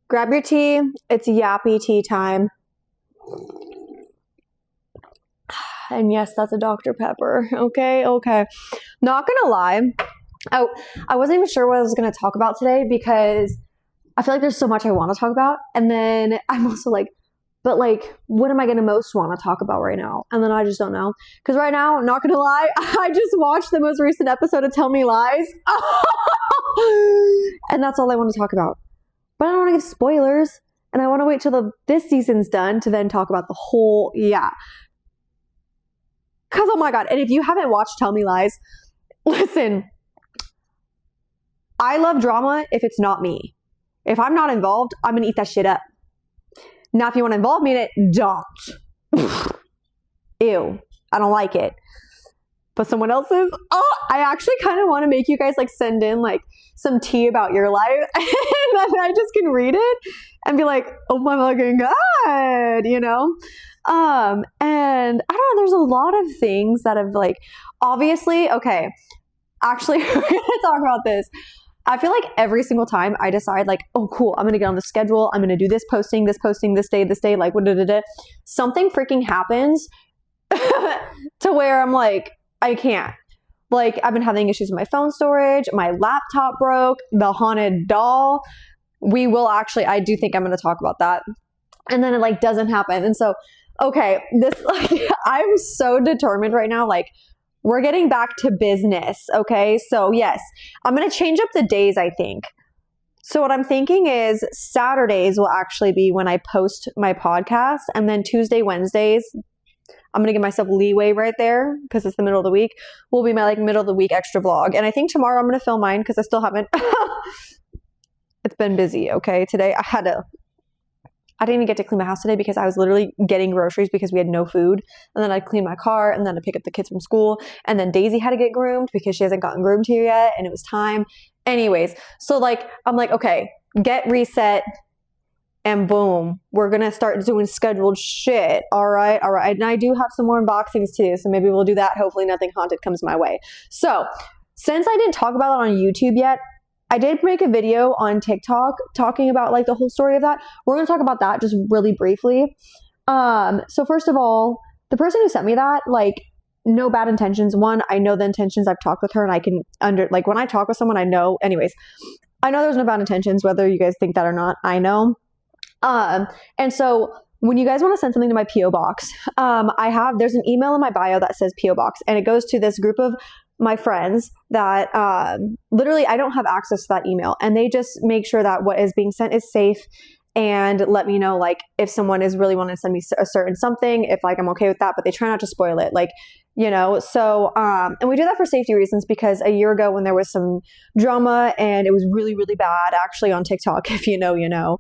Grab your tea. It's Yappy Tea Time. And yes, that's a Dr. Pepper. Okay. Not gonna lie. I wasn't even sure what I was gonna talk about today because I feel like there's so much I want to talk about. And then I'm also like, but like, what am I going to most want to talk about right now? And then I just don't know. Because right now, not going to lie, I just watched the most recent episode of Tell Me Lies. And that's all I want to talk about. But I don't want to give spoilers. And I want to wait till this season's done to then talk about the whole, Because, oh my God. And if you haven't watched Tell Me Lies, listen, I love drama if it's not me. If I'm not involved, I'm going to eat that shit up. Now, if you want to involve me in it, don't. Ew. I don't like it. But someone else's, I actually kind of want to make you guys like send in like some tea about your life. And then I just can read it and be like, oh my fucking God, you know? And I don't know, there's a lot of things that have like, obviously, okay, actually, we're going to talk about this. I feel like every single time I decide like, oh, cool, I'm going to get on the schedule. I'm going to do this posting, this day, like, something freaking happens to where I'm like, I can't. Like, I've been having issues with my phone storage. My laptop broke, the haunted doll. I do think I'm going to talk about that. And then it like doesn't happen. And so, okay, I'm so determined right now. Like, we're getting back to business, okay? So yes, I'm going to change up the days, I think. So what I'm thinking is Saturdays will actually be when I post my podcast, and then Tuesday, Wednesdays, I'm going to give myself leeway right there because it's the middle of the week, will be my like middle of the week extra vlog. And I think tomorrow I'm going to film mine because I still haven't. It's been busy, okay? Today I didn't even get to clean my house today because I was literally getting groceries because we had no food. And then I'd clean my car and then I'd pick up the kids from school. And then Daisy had to get groomed because she hasn't gotten groomed here yet. And it was time. Anyways, so like, I'm like, okay, get reset and boom, we're going to start doing scheduled shit. All right. And I do have some more unboxings too. So maybe we'll do that. Hopefully nothing haunted comes my way. So since I didn't talk about it on YouTube yet, I did make a video on TikTok talking about like the whole story of that. We're going to talk about that just really briefly. So first of all, the person who sent me that, like, no bad intentions. One, I know the intentions. I've talked with her and I can like when I talk with someone, I know, anyways, I know there's no bad intentions, whether you guys think that or not, I know. And so when you guys want to send something to my PO box, there's an email in my bio that says PO box, and it goes to this group of my friends that literally I don't have access to that email, and they just make sure that what is being sent is safe and let me know like if someone is really wanting to send me a certain something, if like I'm okay with that, but they try not to spoil it, like, you know. So and we do that for safety reasons because a year ago when there was some drama and it was really, really bad actually on TikTok, if you know, you know.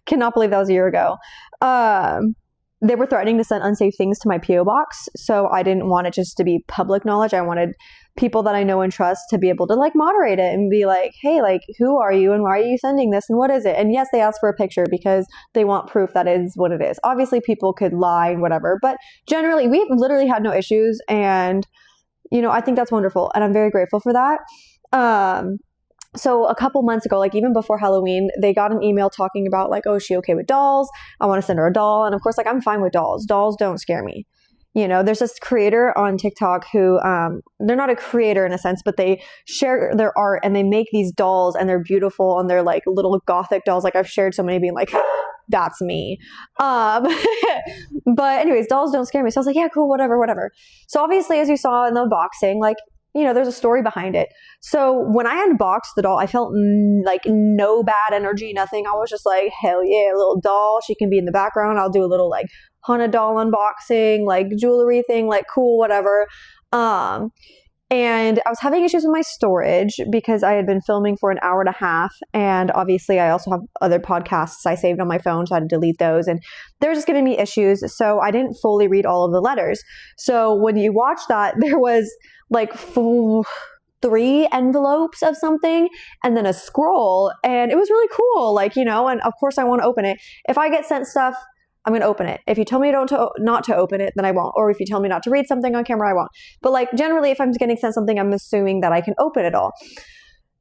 Cannot believe that was a year ago. They were threatening to send unsafe things to my PO box. So I didn't want it just to be public knowledge. I wanted people that I know and trust to be able to like moderate it and be like, hey, like, who are you and why are you sending this and what is it? And yes, they ask for a picture because they want proof that is what it is. Obviously people could lie and whatever, but generally we've literally had no issues. And, you know, I think that's wonderful. And I'm very grateful for that. So a couple months ago, like even before Halloween, they got an email talking about like, oh, is she okay with dolls? I want to send her a doll. And of course, like, I'm fine with dolls. Dolls don't scare me. You know, there's this creator on TikTok who, they're not a creator in a sense, but they share their art and they make these dolls and they're beautiful and they're like little gothic dolls. Like I've shared so many being like, that's me. But anyways, dolls don't scare me. So I was like, yeah, cool, whatever. So obviously, as you saw in the unboxing, like, you know, there's a story behind it. So when I unboxed the doll, I felt like no bad energy, nothing. I was just like, hell yeah, a little doll. She can be in the background. I'll do a little like haunted doll unboxing, like jewelry thing, like cool, whatever. And I was having issues with my storage because I had been filming for an hour and a half. And obviously I also have other podcasts I saved on my phone, so I had to delete those. And there was just giving me issues. So I didn't fully read all of the letters. So when you watch that, there was like 3 envelopes of something and then a scroll. And it was really cool. Like, you know, and of course I want to open it. If I get sent stuff I'm going to open it. If you tell me not to open it, then I won't. Or if you tell me not to read something on camera, I won't. But like generally, if I'm getting sent something, I'm assuming that I can open it all.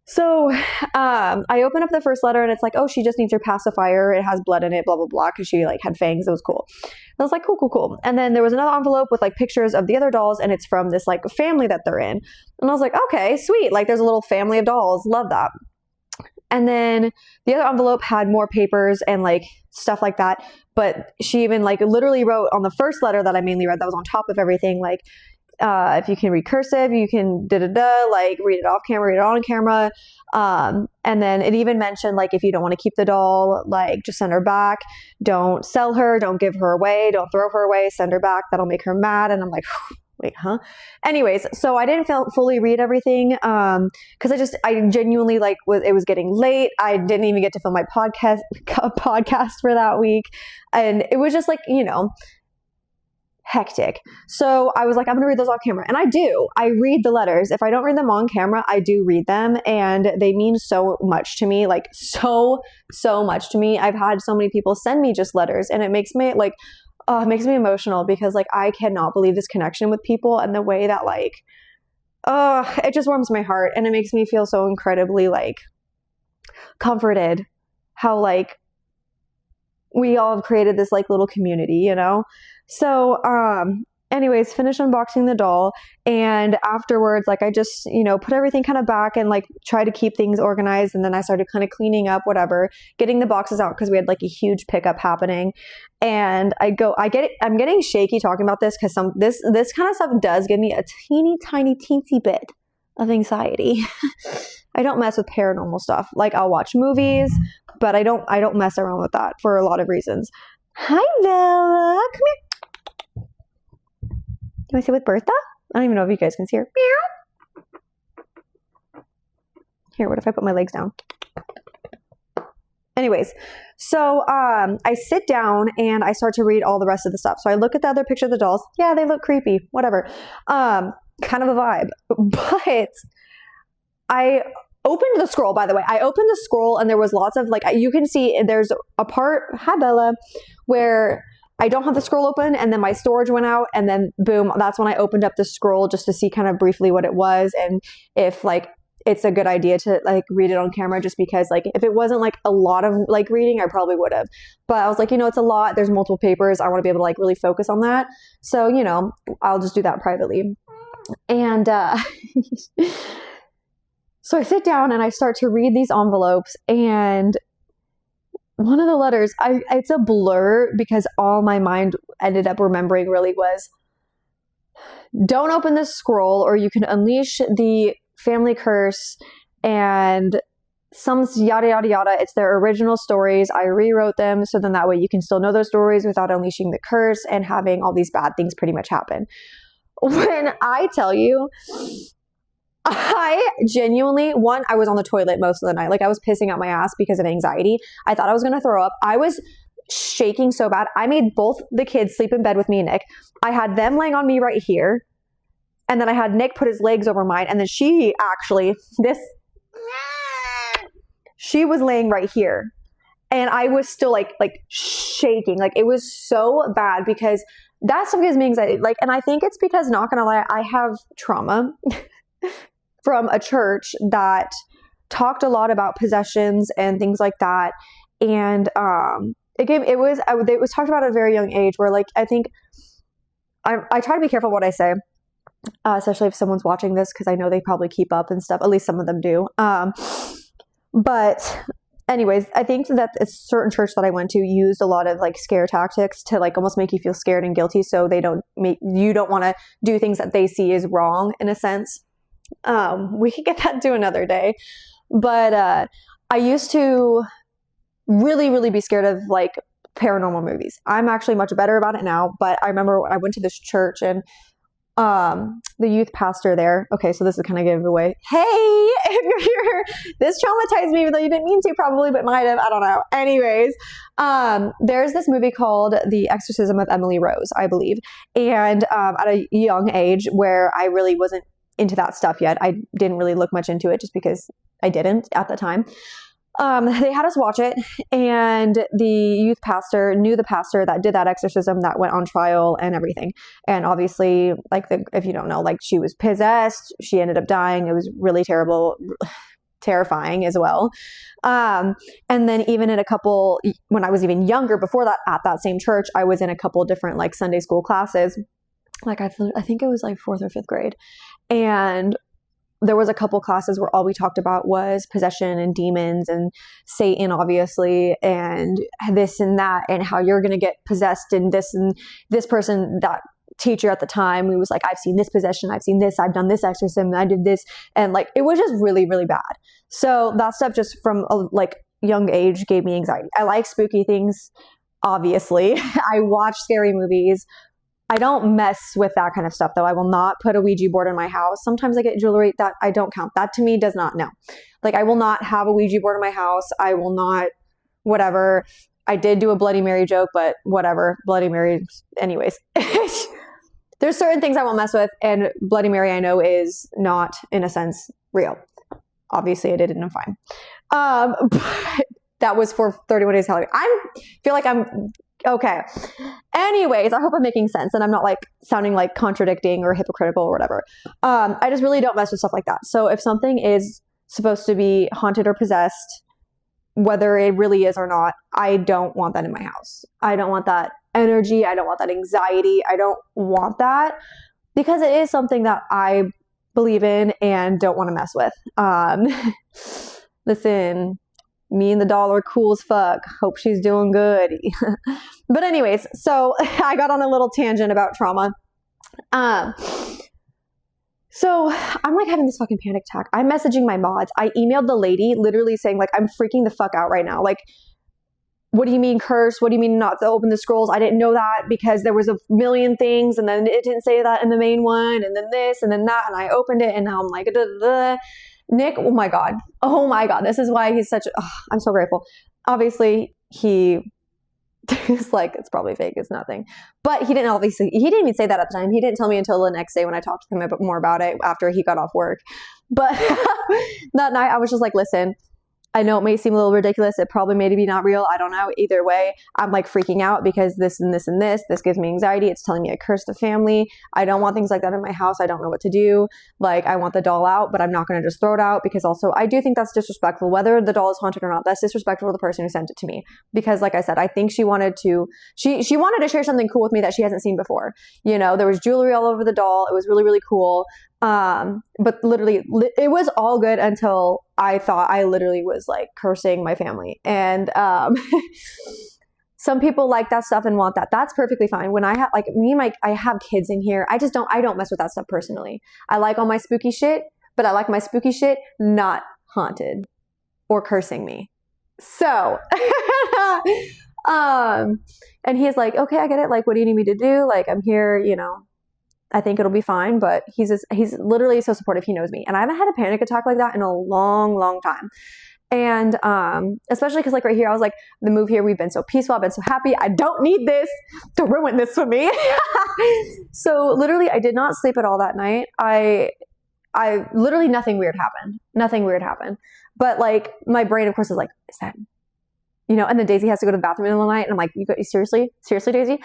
So I open up the first letter and it's like, oh, she just needs her pacifier. It has blood in it, blah, blah, blah, because she like had fangs. It was cool. I was like, cool, cool, cool. And then there was another envelope with like pictures of the other dolls, and it's from this like family that they're in. And I was like, okay, sweet. Like there's a little family of dolls. Love that. And then the other envelope had more papers and like stuff like that. But she even like literally wrote on the first letter that I mainly read that was on top of everything, like, if you can read cursive, you can like read it off camera, read it on camera. And then it even mentioned like, if you don't want to keep the doll, like just send her back. Don't sell her. Don't give her away. Don't throw her away. Send her back. That'll make her mad. And I'm like, wait, huh? Anyways, so I didn't fully read everything. Cause I genuinely like, it was getting late. I didn't even get to film my podcast for that week. And it was just like, hectic. So I was like, I'm going to read those off camera. And I do. I read the letters. If I don't read them on camera, I do read them. And they mean so much to me, like so much to me. I've had so many people send me just letters, and it makes me like, it makes me emotional because like, I cannot believe this connection with people and the way that like, it just warms my heart. And it makes me feel so incredibly like comforted how like we all have created this like little community, So, anyways, finished unboxing the doll, and afterwards, like I just, put everything kind of back and like try to keep things organized. And then I started kind of cleaning up, whatever, getting the boxes out because we had like a huge pickup happening. And I'm getting shaky talking about this because this kind of stuff does give me a teeny tiny teensy bit of anxiety. I don't mess with paranormal stuff. Like I'll watch movies, but I don't mess around with that for a lot of reasons. Hi, Bella. Come here. You want to sit with Bertha? I don't even know if you guys can see her. Meow. Here, what if I put my legs down? Anyways, so I sit down and I start to read all the rest of the stuff. So I look at the other picture of the dolls. Yeah, they look creepy. Whatever. Kind of a vibe. But I opened the scroll, by the way. I opened the scroll and there was lots of like, you can see there's a part, hi Bella, where I don't have the scroll open, and then my storage went out, and then boom, that's when I opened up the scroll just to see kind of briefly what it was and if like it's a good idea to like read it on camera, just because like if it wasn't like a lot of like reading, I probably would have. But I was like, it's a lot. There's multiple papers. I want to be able to like really focus on that. So, I'll just do that privately. And so I sit down and I start to read these envelopes, and one of the letters, it's a blur because all my mind ended up remembering really was, don't open this scroll or you can unleash the family curse and some yada, yada, yada. It's their original stories. I rewrote them so then that way you can still know those stories without unleashing the curse and having all these bad things pretty much happen. When I tell you, I genuinely, I was on the toilet most of the night. Like I was pissing out my ass because of anxiety. I thought I was going to throw up. I was shaking so bad. I made both the kids sleep in bed with me and Nick. I had them laying on me right here. And then I had Nick put his legs over mine. And then she was laying right here. And I was still like shaking. Like it was so bad because that stuff gives me anxiety. Like, and I think it's because, not going to lie, I have trauma from a church that talked a lot about possessions and things like that. And it was talked about at a very young age where like, I think I try to be careful what I say, especially if someone's watching this, because I know they probably keep up and stuff. At least some of them do. But anyways, I think that a certain church that I went to used a lot of like scare tactics to like almost make you feel scared and guilty. So you don't want to do things that they see is wrong in a sense. We could get that to another day, but I used to really, really be scared of like paranormal movies. I'm actually much better about it now, but I remember I went to this church and the youth pastor there. Okay, so this is kind of give away. Hey, if you're here, this traumatized me, even though you didn't mean to, probably, but might have. I don't know. Anyways, there's this movie called The Exorcism of Emily Rose, I believe, and at a young age where I really wasn't into that stuff yet. I didn't really look much into it just because I didn't at the time. They had us watch it, and the youth pastor knew the pastor that did that exorcism that went on trial and everything. And obviously, like, if you don't know, like, she was possessed. She ended up dying. It was really terrible, terrifying as well. And then even in a couple, when I was even younger, before that, at that same church, I was in a couple different like Sunday school classes. Like I think it was like 4th or 5th grade. And there was a couple classes where all we talked about was possession and demons and Satan, obviously, and this and that, and how you're going to get possessed, and this person, that teacher at the time, who was like, I've seen this possession, I've seen this, I've done this exorcism, I did this. And like, it was just really, really bad. So that stuff just from a like young age gave me anxiety. I like spooky things, obviously. I watch scary movies. I don't mess with that kind of stuff, though. I will not put a Ouija board in my house. Sometimes I get jewelry that I don't count. That to me does not, no. Like, I will not have a Ouija board in my house. I will not, whatever. I did do a Bloody Mary joke, but whatever. Bloody Mary, anyways. There's certain things I won't mess with, and Bloody Mary I know is not, in a sense, real. Obviously, I did it and I'm fine. But that was for 31 Days Halloween. I feel like I'm... Okay. Anyways, I hope I'm making sense and I'm not like sounding like contradicting or hypocritical or whatever. I just really don't mess with stuff like that. So if something is supposed to be haunted or possessed, whether it really is or not, I don't want that in my house. I don't want that energy. I don't want that anxiety. I don't want that, because it is something that I believe in and don't want to mess with. Listen, me and the doll are cool as fuck. Hope she's doing good. But anyways, so I got on a little tangent about trauma. So I'm like having this fucking panic attack. I'm messaging my mods. I emailed the lady literally saying like, I'm freaking the fuck out right now. Like, what do you mean curse? What do you mean not to open the scrolls? I didn't know that because there was a million things, and then it didn't say that in the main one, and then this and then that, and I opened it and now I'm like, duh, duh, duh. Nick, oh my God. This is why he's such, I'm so grateful. Obviously, he is like, it's probably fake. It's nothing. But he didn't even say that at the time. He didn't tell me until the next day when I talked to him a bit more about it after he got off work. But that night I was just like, listen, I know it may seem a little ridiculous. It probably may be not real. I don't know. Either way, I'm like freaking out because this and this and this gives me anxiety. It's telling me I cursed the family. I don't want things like that in my house. I don't know what to do. Like, I want the doll out, but I'm not going to just throw it out, because also I do think that's disrespectful. Whether the doll is haunted or not, that's disrespectful to the person who sent it to me. Because like I said, I think she wanted to share something cool with me that she hasn't seen before. You know, there was jewelry all over the doll. It was really, really cool. But literally it was all good until I thought I literally was like cursing my family. And, some people like that stuff and want that. That's perfectly fine. When I have like I have kids in here. I don't mess with that stuff personally. I like all my spooky shit, but I like my spooky shit not haunted or cursing me. So, and he's like, okay, I get it. Like, what do you need me to do? Like, I'm here, you know, I think it'll be fine. But he's literally so supportive. He knows me. And I haven't had a panic attack like that in a long, long time. And especially because like right here, I was like, the move here, we've been so peaceful. I've been so happy. I don't need this to ruin this for me. So literally, I did not sleep at all that night. I literally, nothing weird happened. But like my brain, of course, is like, is that, you know, and then Daisy has to go to the bathroom in the middle of the night. And I'm like, you seriously, Daisy?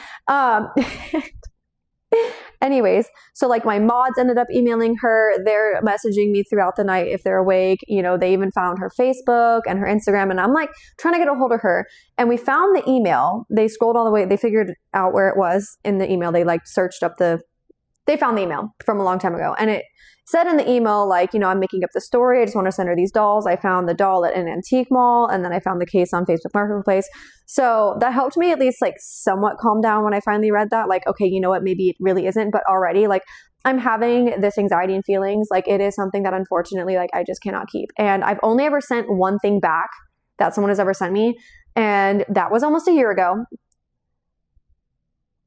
Anyways, so like my mods ended up emailing her. They're messaging me throughout the night if they're awake. You know, they even found her Facebook and her Instagram, and I'm like trying to get a hold of her. And we found the email. They scrolled all the way. They figured out where it was in the email. They like searched up they found the email from a long time ago. And it said in the email, like, you know, I'm making up the story. I just want to send her these dolls. I found the doll at an antique mall, and then I found the case on Facebook Marketplace. So that helped me at least like somewhat calm down when I finally read that. Like, okay, you know what? Maybe it really isn't, but already like I'm having this anxiety and feelings. Like, it is something that unfortunately, like, I just cannot keep. And I've only ever sent one thing back that someone has ever sent me. And that was almost a year ago.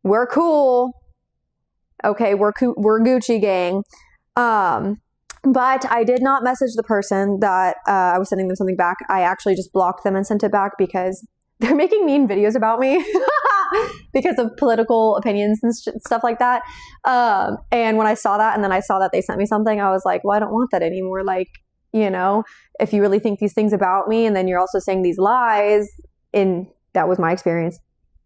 We're cool. Okay, we're Gucci gang. But I did not message the person that I was sending them something back. I actually just blocked them and sent it back because they're making mean videos about me because of political opinions and stuff like that. And when I saw that, and then I saw that they sent me something, I was like, well, I don't want that anymore. Like, you know, if you really think these things about me and then you're also saying these lies, and that was my experience.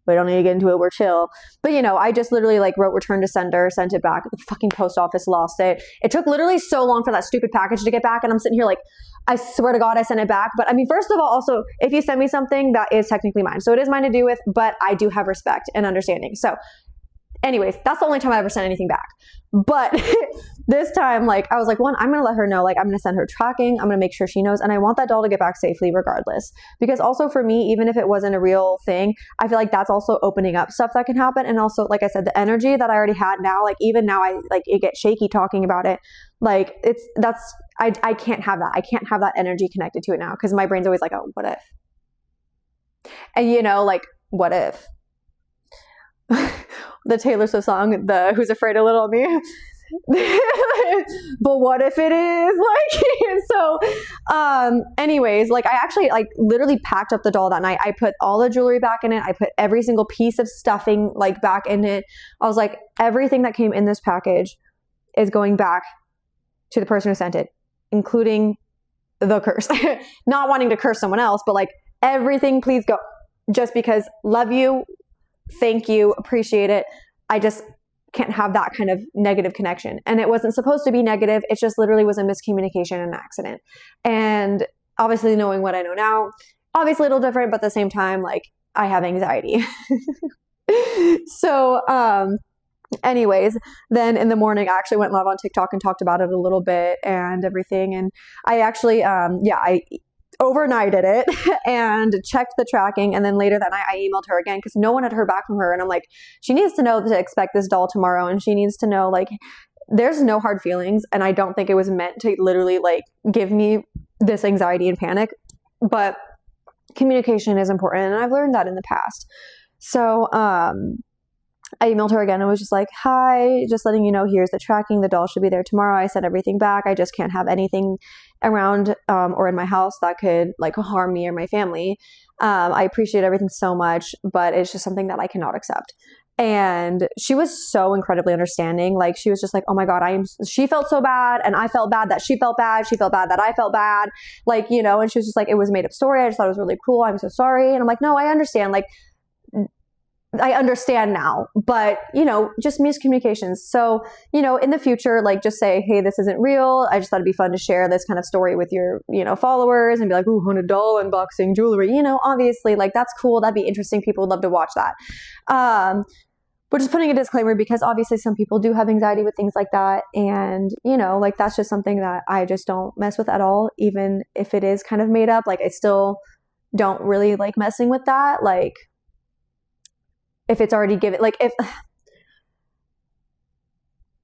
We don't need to get into it. We're chill. But, you know, I just literally like wrote return to sender, sent it back. The fucking post office lost it. It took literally so long for that stupid package to get back. And I'm sitting here like, I swear to God, I sent it back. But I mean, first of all, also, if you send me something, that is technically mine. So it is mine to do with, but I do have respect and understanding. So anyways, that's the only time I ever sent anything back. But this time, like, I was like, one, I'm going to let her know, like, I'm going to send her tracking. I'm going to make sure she knows. And I want that doll to get back safely regardless. Because also for me, even if it wasn't a real thing, I feel like that's also opening up stuff that can happen. And also, like I said, the energy that I already had now, like, even now it gets shaky talking about it. Like, I can't have that. I can't have that energy connected to it now. Because my brain's always like, oh, what if? And, you know, like, what if? The Taylor Swift song, the Who's Afraid of Little Me. But what if it is? Like, so anyways, like, I actually like literally packed up the doll that night. I put all the jewelry back in it. I put every single piece of stuffing like back in it. I was like, everything that came in this package is going back to the person who sent it, including the curse. Not wanting to curse someone else, but like, everything, please go. Just because, love you, thank you, appreciate it. I just can't have that kind of negative connection. And it wasn't supposed to be negative. It just literally was a miscommunication and an accident. And obviously, knowing what I know now, obviously a little different, but at the same time, like, I have anxiety. So anyways, then in the morning, I actually went live on TikTok and talked about it a little bit and everything. And I actually, I overnighted it and checked the tracking. And then later that night, I emailed her again because no one had heard back from her. And I'm like, she needs to know to expect this doll tomorrow. And she needs to know, like, there's no hard feelings. And I don't think it was meant to literally like give me this anxiety and panic. But communication is important. And I've learned that in the past. So, I emailed her again and was just like, hi, just letting you know, here's the tracking. The doll should be there tomorrow. I sent everything back. I just can't have anything around or in my house that could like harm me or my family. I appreciate everything so much, but it's just something that I cannot accept. And she was so incredibly understanding. Like, she was just like, oh my God, she felt so bad. And I felt bad that she felt bad. She felt bad that I felt bad. Like, you know, and she was just like, it was a made up story. I just thought it was really cool. I'm so sorry. And I'm like, no, I understand. Like, I understand now, but, you know, just miscommunications. So, you know, in the future, like, just say, hey, this isn't real. I just thought it'd be fun to share this kind of story with your, you know, followers and be like, ooh, $100 unboxing jewelry, you know, obviously, like, that's cool. That'd be interesting. People would love to watch that. But just putting a disclaimer because obviously some people do have anxiety with things like that. And, you know, like, that's just something that I just don't mess with at all. Even if it is kind of made up, like, I still don't really like messing with that. Like, if it's already given, like, if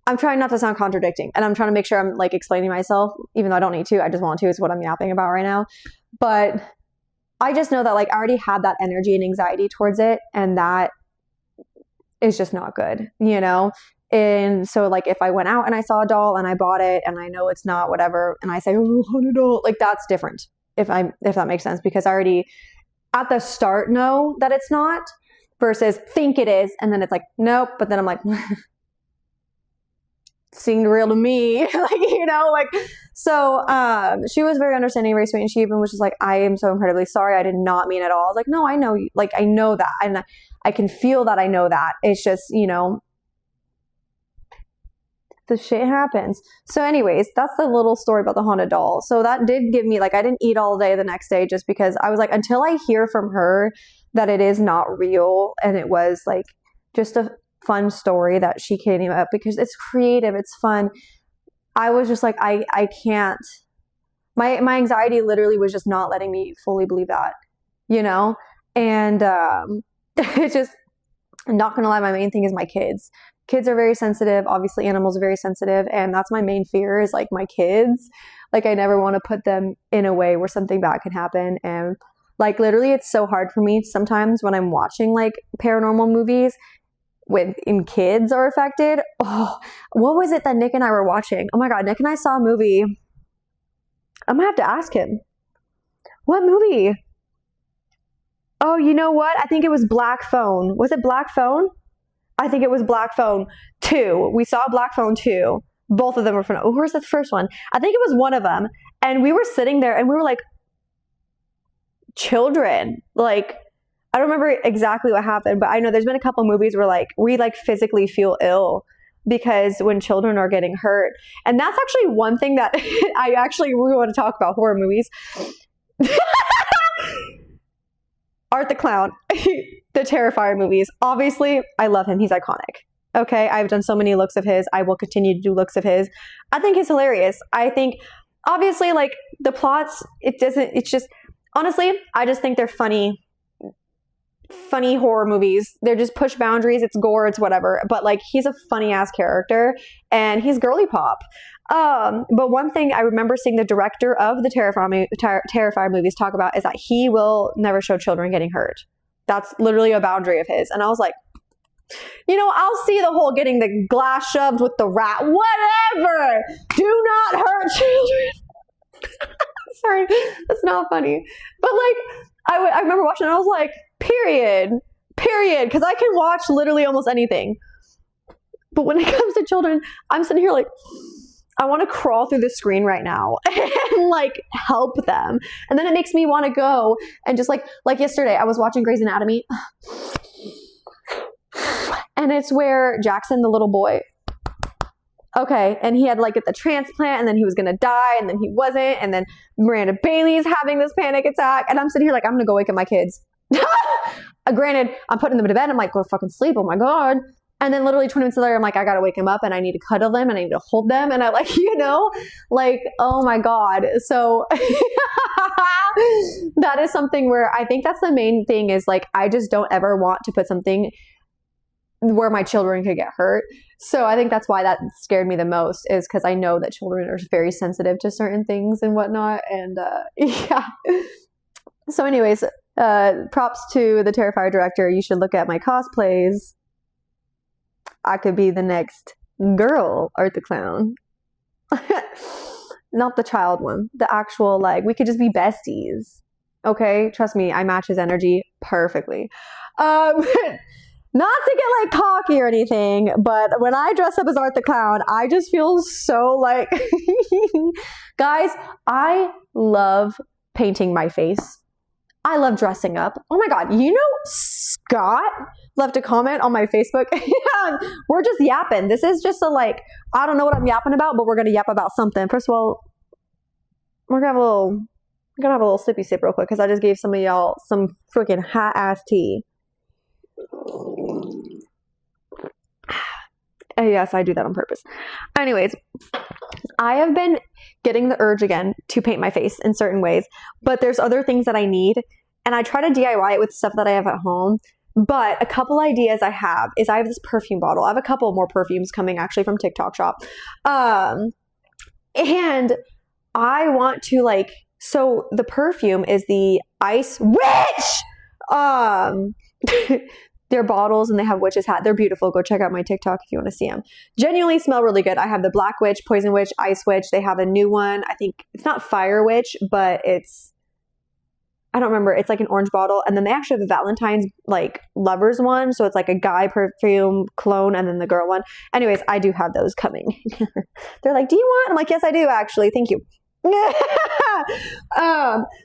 I'm trying not to sound contradicting and I'm trying to make sure I'm like explaining myself, even though I don't need to, I just want to, is what I'm yapping about right now. But I just know that, like, I already had that energy and anxiety towards it. And that is just not good, you know? And so, like, if I went out and I saw a doll and I bought it and I know it's not whatever, and I say, oh, $100, like, that's different. If that makes sense, because I already at the start know that it's not, versus think it is, and then it's like, nope, but then I'm like, seemed real to me. Like, you know, like, so she was very understanding, very sweet, and she even was just like, I am so incredibly sorry, I did not mean at all. I was like, no, I know, like, I know that, and I can feel that I know that. It's just, you know, the shit happens. So anyways, that's the little story about the haunted doll. So that did give me, like, I didn't eat all day the next day just because I was like, until I hear from her that it is not real and it was like just a fun story that she came up, because it's creative, it's fun. I was just like, I can't, my anxiety literally was just not letting me fully believe that, you know? And it's just, I'm not gonna lie, my main thing is my kids. Kids are very sensitive. Obviously, animals are very sensitive. And that's my main fear, is like my kids. Like, I never want to put them in a way where something bad can happen. And like, literally, it's so hard for me sometimes when I'm watching like paranormal movies when kids are affected. Oh, what was it that Nick and I were watching? Oh my God, Nick and I saw a movie. I'm gonna have to ask him. What movie? Oh, you know what? I think it was Black Phone. Was it Black Phone? I think it was Black Phone 2. We saw Black Phone 2. Both of them were from, where's the first one? I think it was one of them. And we were sitting there and we were like, children, like, I don't remember exactly what happened, but I know there's been a couple movies where like we like physically feel ill because when children are getting hurt. And that's actually one thing that I actually really want to talk about, horror movies. Art the Clown, the Terrifier movies. Obviously, I love him. He's iconic. Okay, I've done so many looks of his. I will continue to do looks of his. I think he's hilarious. I think, obviously, like, the plots, it's just, honestly, I just think they're funny horror movies. They're just push boundaries. It's gore, it's whatever. But, like, he's a funny-ass character, and he's girly pop. But one thing I remember seeing the director of the Terrifier movies talk about is that he will never show children getting hurt. That's literally a boundary of his. And I was like, you know, I'll see the whole getting the glass shoved with the rat. Whatever. Do not hurt children. Sorry, that's not funny. But like, I remember watching it and I was like, period. Because I can watch literally almost anything. But when it comes to children, I'm sitting here like, I want to crawl through the screen right now and like help them. And then it makes me want to go and just like yesterday, I was watching Grey's Anatomy. And it's where Jackson, the little boy, okay, and he had like get the transplant and then he was going to die and then he wasn't. And then Miranda Bailey's having this panic attack. And I'm sitting here like, I'm going to go wake up my kids. Granted, I'm putting them to bed. I'm like, go fucking sleep. Oh my God. And then literally 20 minutes later, I'm like, I got to wake them up and I need to cuddle them and I need to hold them. And I like, you know, like, oh my God. So that is something where I think that's the main thing is like, I just don't ever want to put something where my children could get hurt. So I think that's why that scared me the most is because I know that children are very sensitive to certain things and whatnot. And yeah. So anyways, props to the Terrifier director. You should look at my cosplays. I could be the next girl, Art the Clown. Not the child one. The actual, like, we could just be besties. Okay? Trust me, I match his energy perfectly. Not to get, like, cocky or anything, but when I dress up as Art the Clown, I just feel so, like... Guys, I love painting my face. I love dressing up. Oh my God, you know Scott left a comment on my Facebook. We're just yapping. This is just a like, I don't know what I'm yapping about, but we're going to yap about something. First of all, we're going to have a little sippy sip real quick because I just gave some of y'all some freaking hot ass tea. Yes, I do that on purpose. Anyways, I have been getting the urge again to paint my face in certain ways, but there's other things that I need, and I try to DIY it with stuff that I have at home. But a couple ideas I have is I have this perfume bottle. I have a couple more perfumes coming actually from TikTok shop. And I want to like, so the perfume is the Ice Witch. They're bottles and they have witch's hat. They're beautiful. Go check out my TikTok if you want to see them. Genuinely smell really good. I have the Black Witch, Poison Witch, Ice Witch. They have a new one. I think it's not Fire Witch, but it's, I don't remember. It's like an orange bottle. And then they actually have the Valentine's like lovers one. So it's like a guy perfume cologne and then the girl one. Anyways, I do have those coming. They're like, do you want? I'm like, yes, I do actually. Thank you.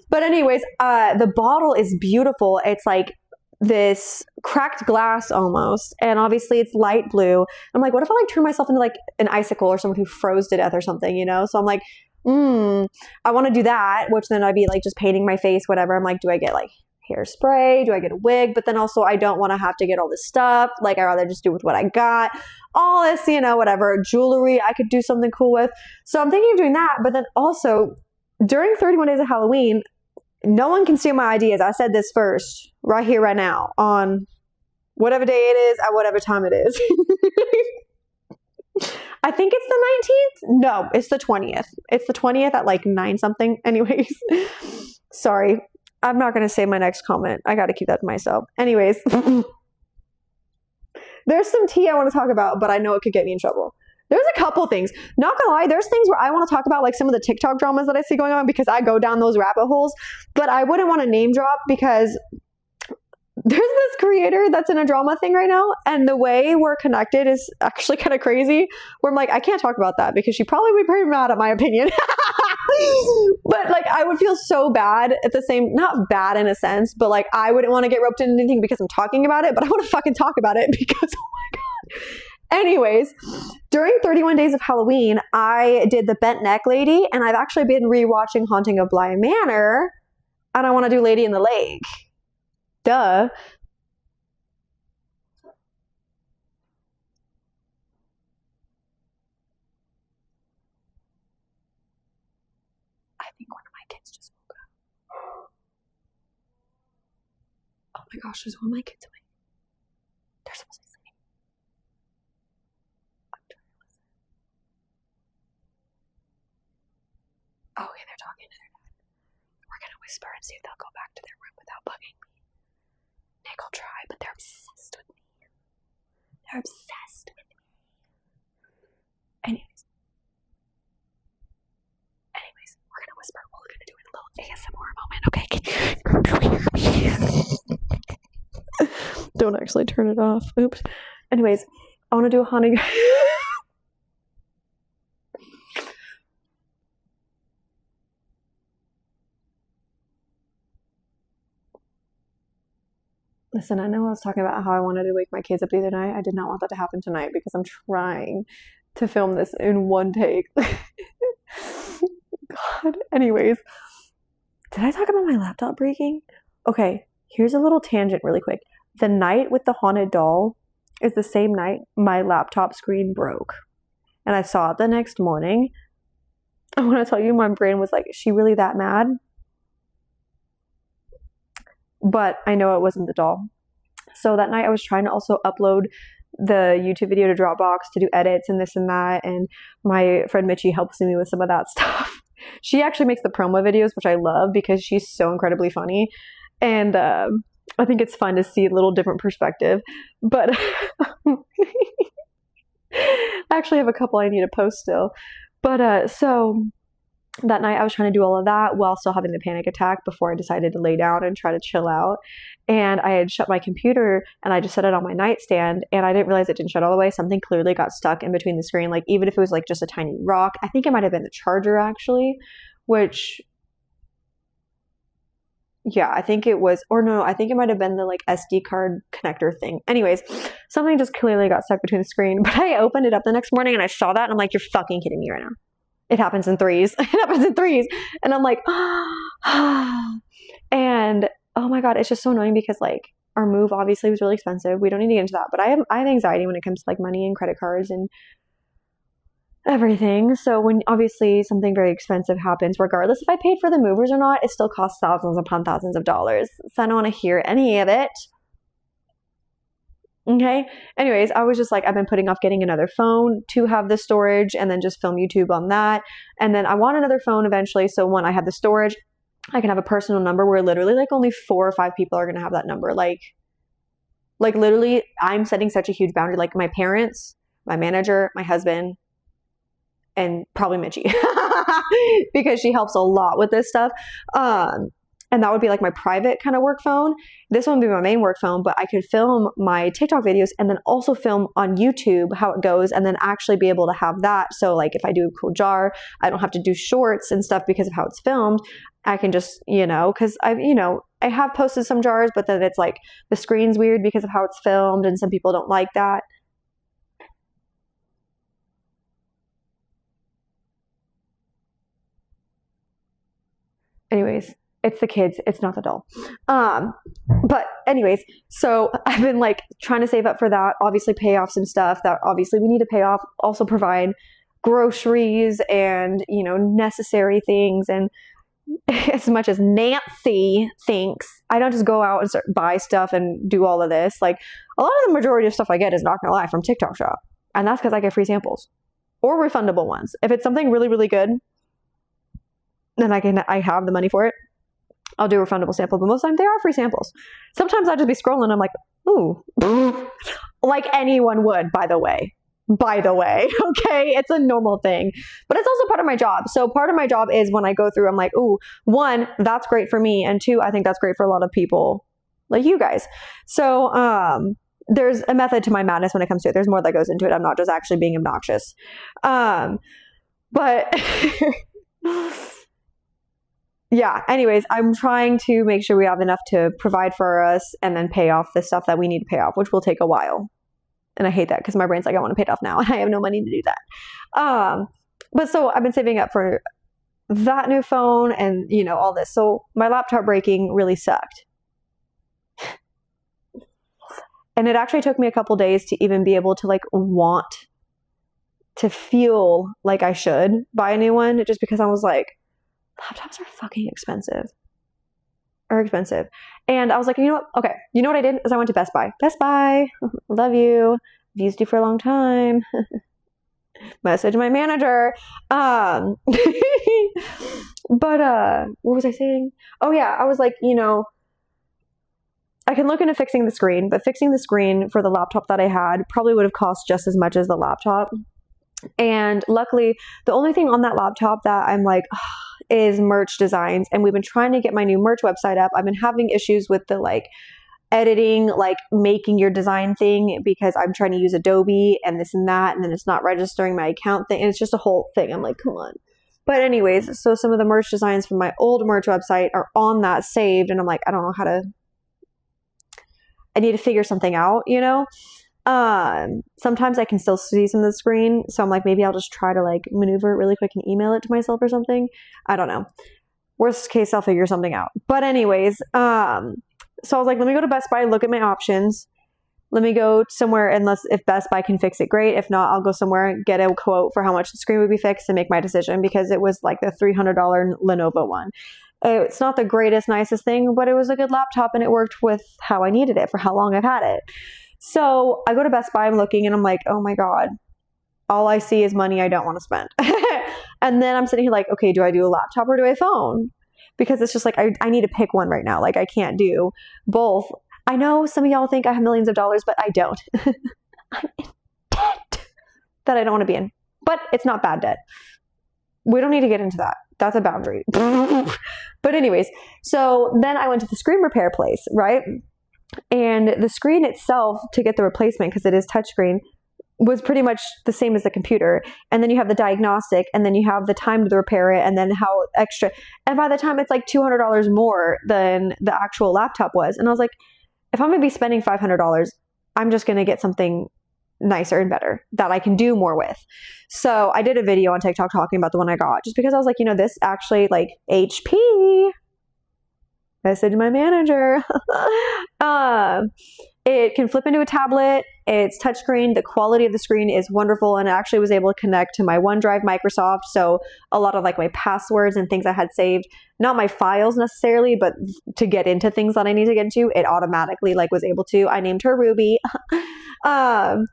But anyways, the bottle is beautiful. It's like this cracked glass almost, and obviously it's light blue. I'm like, what if I like turn myself into like an icicle or someone who froze to death or something, you know? So I'm like, I want to do that, which then I'd be like just painting my face, whatever. I'm like, do I get like hairspray? Do I get a wig? But then also I don't want to have to get all this stuff. Like, I'd rather just do with what I got. All this, you know, whatever. Jewelry I could do something cool with. So I'm thinking of doing that. But then also during 31 Days of Halloween, no one can steal my ideas. I said this first, right here, right now, on whatever day it is, at whatever time it is. I think it's the 19th. No, it's the 20th. It's the 20th at like 9 something. Anyways, sorry. I'm not going to say my next comment. I got to keep that to myself. Anyways, there's some tea I want to talk about, but I know it could get me in trouble. There's a couple things. Not gonna lie, there's things where I want to talk about like some of the TikTok dramas that I see going on because I go down those rabbit holes, but I wouldn't want to name drop because there's this creator that's in a drama thing right now, and the way we're connected is actually kind of crazy, where I'm like, I can't talk about that because she probably would be pretty mad at my opinion. But like, I would feel so bad at the same, not bad in a sense, but like, I wouldn't want to get roped into anything because I'm talking about it, but I want to fucking talk about it because, oh my God. Anyways, during 31 Days of Halloween, I did the bent neck lady, and I've actually been rewatching Haunting of Bly Manor, and I want to do Lady in the Lake. Duh. I think one of my kids just woke up. Oh my gosh, there's one of my kids awake. They're supposed to be sleeping. I'm trying to listen. Oh, okay, they're talking to their dad. We're gonna whisper and see if they'll go back to their room without bugging me. Nick will try, but they're obsessed with me. They're obsessed with me. Anyways, we're gonna whisper. We're gonna do a little ASMR moment, okay? Don't actually turn it off. Oops. Anyways, I want to do a haunting. Listen, I know I was talking about how I wanted to wake my kids up the other night. I did not want that to happen tonight because I'm trying to film this in one take. God. Anyways, did I talk about my laptop breaking? Okay, here's a little tangent really quick. The night with the haunted doll is the same night my laptop screen broke. And I saw it the next morning. I want to tell you, my brain was like, is she really that mad? But I know it wasn't the doll. So that night I was trying to also upload the YouTube video to Dropbox to do edits and this and that. And my friend Mitchie helps me with some of that stuff. She actually makes the promo videos, which I love because she's so incredibly funny. And I think it's fun to see a little different perspective. But I actually have a couple I need to post still. But so that night I was trying to do all of that while still having the panic attack before I decided to lay down and try to chill out. And I had shut my computer and I just set it on my nightstand, and I didn't realize it didn't shut all the way. Something clearly got stuck in between the screen. Like, even if it was like just a tiny rock, I think it might have been the charger actually, which, yeah, I think it was, or no, I think it might have been the like SD card connector thing. Anyways, something just clearly got stuck between the screen, but I opened it up the next morning and I saw that and I'm like, you're fucking kidding me right now. It happens in threes. It happens in threes. And I'm like, and oh my God, it's just so annoying because like our move obviously was really expensive. We don't need to get into that, but I have anxiety when it comes to like money and credit cards and everything. So when obviously something very expensive happens, regardless if I paid for the movers or not, it still costs thousands upon thousands of dollars. So I don't want to hear any of it. Okay. Anyways, I was just like, I've been putting off getting another phone to have the storage and then just film YouTube on that. And then I want another phone eventually. So when I have the storage, I can have a personal number where literally like only 4 or 5 people are going to have that number. Like literally I'm setting such a huge boundary. Like my parents, my manager, my husband, and probably Mitchie because she helps a lot with this stuff. And that would be like my private kind of work phone. This one would be my main work phone, but I could film my TikTok videos and then also film on YouTube how it goes and then actually be able to have that. So like if I do a cool jar, I don't have to do shorts and stuff because of how it's filmed. I can just, because I have posted some jars, but then it's like the screen's weird because of how it's filmed and some people don't like that. Anyways. It's the kids. It's not the doll. But anyways, so I've been like trying to save up for that, obviously pay off some stuff that obviously we need to pay off, also provide groceries and, necessary things. And as much as Nancy thinks, I don't just go out and buy stuff and do all of this. Like a lot of the majority of stuff I get is not gonna lie from TikTok Shop. And that's because I get free samples or refundable ones. If it's something really, really good, then I have the money for it. I'll do a refundable sample, but most of the time they are free samples. Sometimes I'll just be scrolling and I'm like, ooh, like anyone would, by the way, okay? It's a normal thing, but it's also part of my job. So part of my job is when I go through, I'm like, ooh, 1, that's great for me. And 2, I think that's great for a lot of people like you guys. So, there's a method to my madness when it comes to it. There's more that goes into it. I'm not just actually being obnoxious. But yeah, anyways, I'm trying to make sure we have enough to provide for us and then pay off the stuff that we need to pay off, which will take a while. And I hate that because my brain's like, I want to pay it off now. I have no money to do that. But so I've been saving up for that new phone and, you know, all this. So my laptop breaking really sucked. And it actually took me a couple days to even be able to like want to feel like I should buy a new one, just because I was like, laptops are fucking expensive. And I was like, you know what? Okay. You know what I did is I went to Best Buy. Best Buy, love you. I've used you for a long time. Message my manager. But what was I saying? Oh yeah, I was like, you know, I can look into fixing the screen, but fixing the screen for the laptop that I had probably would have cost just as much as the laptop. And luckily, the only thing on that laptop that I'm like, is merch designs. And we've been trying to get my new merch website up. I've been having issues with the like editing, like making your design thing, because I'm trying to use Adobe and this and that, and then it's not registering my account thing. And it's just a whole thing. I'm like, come on. But anyways, so some of the merch designs from my old merch website are on that saved. And I'm like, I don't know how to, I need to figure something out, you know? Sometimes I can still see some of the screen. So I'm like, maybe I'll just try to like maneuver it really quick and email it to myself or something. I don't know. Worst case, I'll figure something out. But anyways, so I was like, let me go to Best Buy, look at my options. Let me go somewhere, unless if Best Buy can fix it, great. If not, I'll go somewhere and get a quote for how much the screen would be fixed and make my decision, because it was like the $300 Lenovo one. It's not the greatest, nicest thing, but it was a good laptop and it worked with how I needed it for how long I've had it. So I go to Best Buy, I'm looking and I'm like, oh my God, all I see is money I don't want to spend. And then I'm sitting here like, okay, do I do a laptop or do I phone? Because it's just like, I need to pick one right now. Like I can't do both. I know some of y'all think I have millions of dollars, but I don't. I'm in debt that I don't want to be in, but it's not bad debt. We don't need to get into that. That's a boundary. But anyways, so then I went to the screen repair place, right? And the screen itself, to get the replacement, because it is touchscreen, was pretty much the same as the computer. And then you have the diagnostic, and then you have the time to repair it, and then how extra. And by the time it's like $200 more than the actual laptop was. And I was like, if I'm going to be spending $500, I'm just going to get something nicer and better that I can do more with. So I did a video on TikTok talking about the one I got, just because I was like, you know, this actually, like, HP. Message my manager. It can flip into a tablet. It's touchscreen. The quality of the screen is wonderful, and it actually was able to connect to my OneDrive Microsoft. So a lot of like my passwords and things I had saved, not my files necessarily, but to get into things that I need to get into, it automatically like was able to. I named her Ruby. And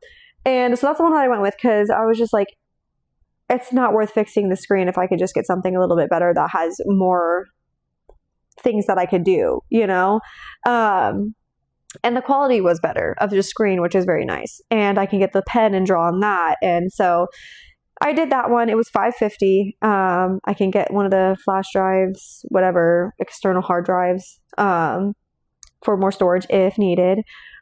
so that's the one that I went with, because I was just like, it's not worth fixing the screen if I could just get something a little bit better that has more things that I could do, you know? And the quality was better of the screen, which is very nice. And I can get the pen and draw on that. And so I did that one. It was $550. I can get one of the flash drives, whatever, external hard drives, for more storage if needed.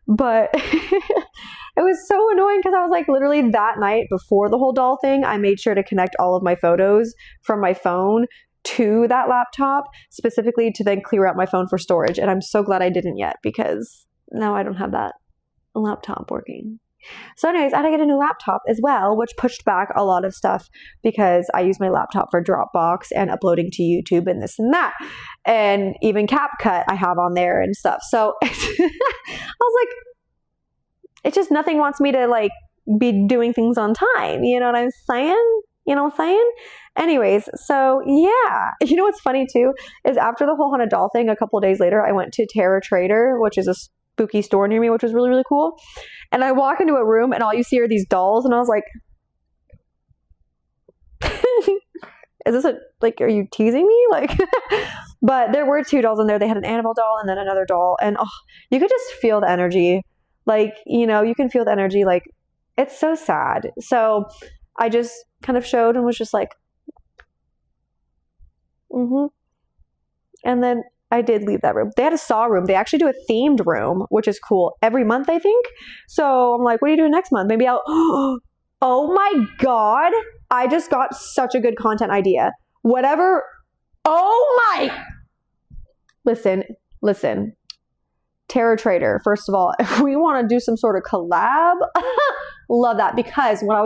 But it was so annoying, because I was like, literally that night before the whole doll thing, I made sure to connect all of my photos from my phone to that laptop, specifically to then clear out my phone for storage. And I'm so glad I didn't yet, because now I don't have that laptop working. So anyways, I had to get a new laptop as well, which pushed back a lot of stuff, because I use my laptop for Dropbox and uploading to YouTube and this and that. And even CapCut I have on there and stuff. So I was like, it's just nothing wants me to like be doing things on time. You know what I'm saying? You know what I'm saying? Anyways, so yeah. You know what's funny too is after the whole Haunted Doll thing, a couple of days later, I went to Terror Trader, which is a spooky store near me, which was really, really cool. And I walk into a room and all you see are these dolls. And I was like, is this like, are you teasing me? Like, but there were two dolls in there. They had an Annabelle doll and then another doll. And oh, you could just feel the energy. Like, you know, you can feel the energy. Like, it's so sad. So I just kind of showed and was just like, And then I did leave that room. They had a Saw room. They actually do a themed room, which is cool, every month, I think. So I'm like, what are you doing next month? Maybe I'll, oh my God. I just got such a good content idea. Whatever Oh my. Listen. Terror Trader. First of all, if we want to do some sort of collab, love that, because when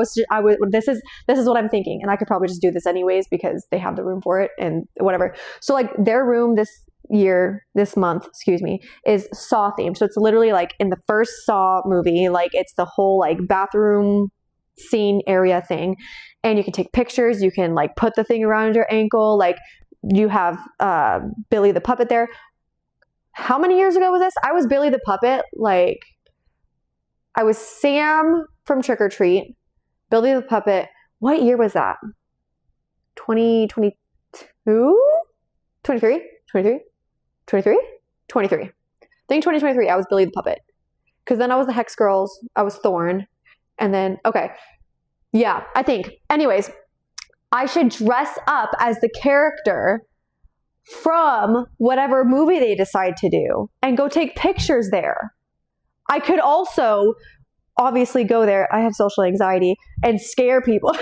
this is what I'm thinking, and I could probably just do this anyways because they have the room for it and whatever. So like their room this month, is Saw themed. So it's literally like in the first Saw movie, like it's the whole like bathroom scene area thing, and you can take pictures, you can like put the thing around your ankle, like you have Billy the Puppet there. How many years ago was this? I was Billy the Puppet. Like, I was Sam from Trick or Treat, Billy the Puppet. What year was that? 2022? 23? 23? 23? 23. I think 2023, I was Billy the Puppet. Because then I was the Hex Girls. I was Thorn. And then, okay. Yeah, I think. Anyways, I should dress up as the character from whatever movie they decide to do and go take pictures there. I could also obviously go there. I have social anxiety and scare people.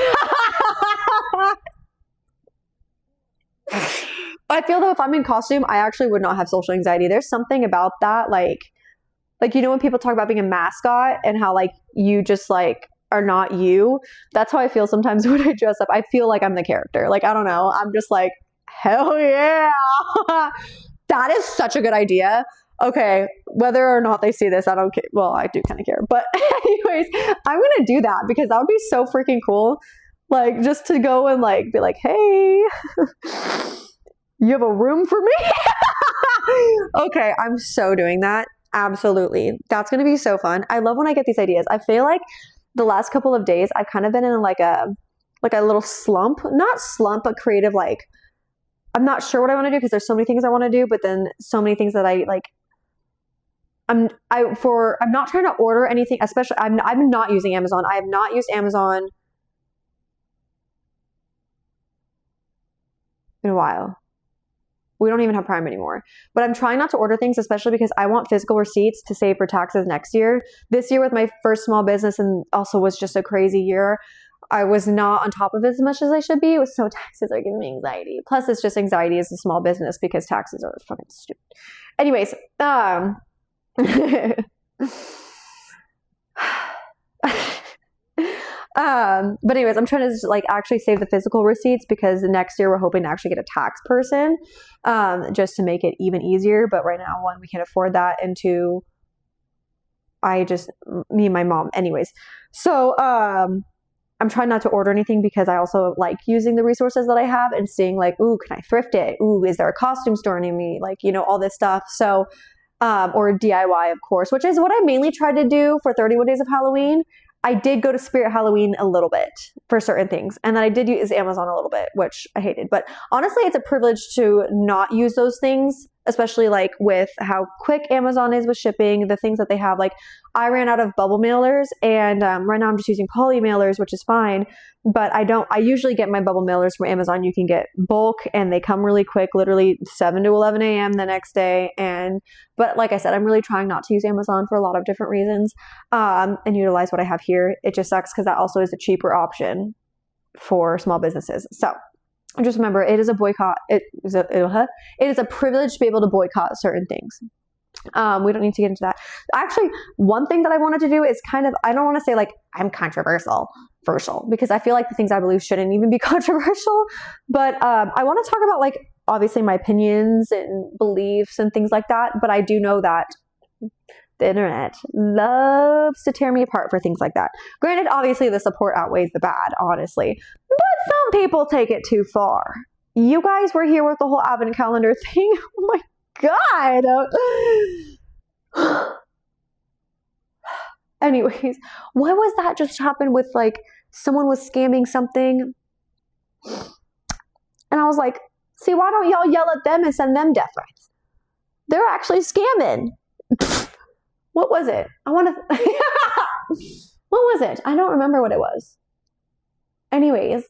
I feel though if I'm in costume, I actually would not have social anxiety. There's something about that, like you know when people talk about being a mascot and how like you just like are not you. That's how I feel sometimes when I dress up. I feel like I'm the character. Like I don't know. I'm just like, hell yeah. That is such a good idea. Okay, whether or not they see this, I don't care. Well, I do kind of care. But anyways, I'm going to do that because that would be so freaking cool. Like, just to go and, like, be like, hey, you have a room for me? Okay, I'm so doing that. Absolutely. That's going to be so fun. I love when I get these ideas. I feel like the last couple of days, I've kind of been in, like a little slump. Not slump, but creative, like, I'm not sure what I want to do because there's so many things I want to do, but then so many things that I like. I'm not trying to order anything, especially I'm not using Amazon. I have not used Amazon in a while. We don't even have Prime anymore. But I'm trying not to order things, especially because I want physical receipts to save for taxes next year. This year with my first small business and also was just a crazy year, I was not on top of it as much as I should be. So taxes are giving me anxiety. Plus, it's just anxiety as a small business because taxes are fucking stupid. Anyways, but anyways, I'm trying to just, like actually save the physical receipts because next year we're hoping to actually get a tax person, just to make it even easier. But right now, one, we can't afford that, and two, me and my mom. Anyways, so I'm trying not to order anything because I also like using the resources that I have and seeing like, ooh, can I thrift it? Ooh, is there a costume store near me? Like, you know, all this stuff. So, or DIY, of course, which is what I mainly tried to do for 31 Days of Halloween. I did go to Spirit Halloween a little bit for certain things. And then I did use Amazon a little bit, which I hated. But honestly, it's a privilege to not use those things, especially like with how quick Amazon is with shipping, the things that they have. Like I ran out of bubble mailers and right now I'm just using poly mailers, which is fine. But I usually get my bubble mailers from Amazon. You can get bulk and they come really quick, literally 7 to 11 a.m. the next day. But like I said, I'm really trying not to use Amazon for a lot of different reasons, and utilize what I have here. It just sucks because that also is a cheaper option for small businesses. So just remember, it is a boycott. It is a privilege to be able to boycott certain things. We don't need to get into that. Actually, one thing that I wanted to do is kind of, I don't want to say like I'm controversial, because I feel like the things I believe shouldn't even be controversial. But I want to talk about like obviously my opinions and beliefs and things like that. But I do know that the internet loves to tear me apart for things like that. Granted, obviously the support outweighs the bad, honestly. But some people take it too far. You guys were here with the whole advent calendar thing. Oh my God. Anyways, what was that just happened with like someone was scamming something? And I was like, see, why don't y'all yell at them and send them death threats? They're actually scamming. What was it? What was it? I don't remember what it was. Anyways,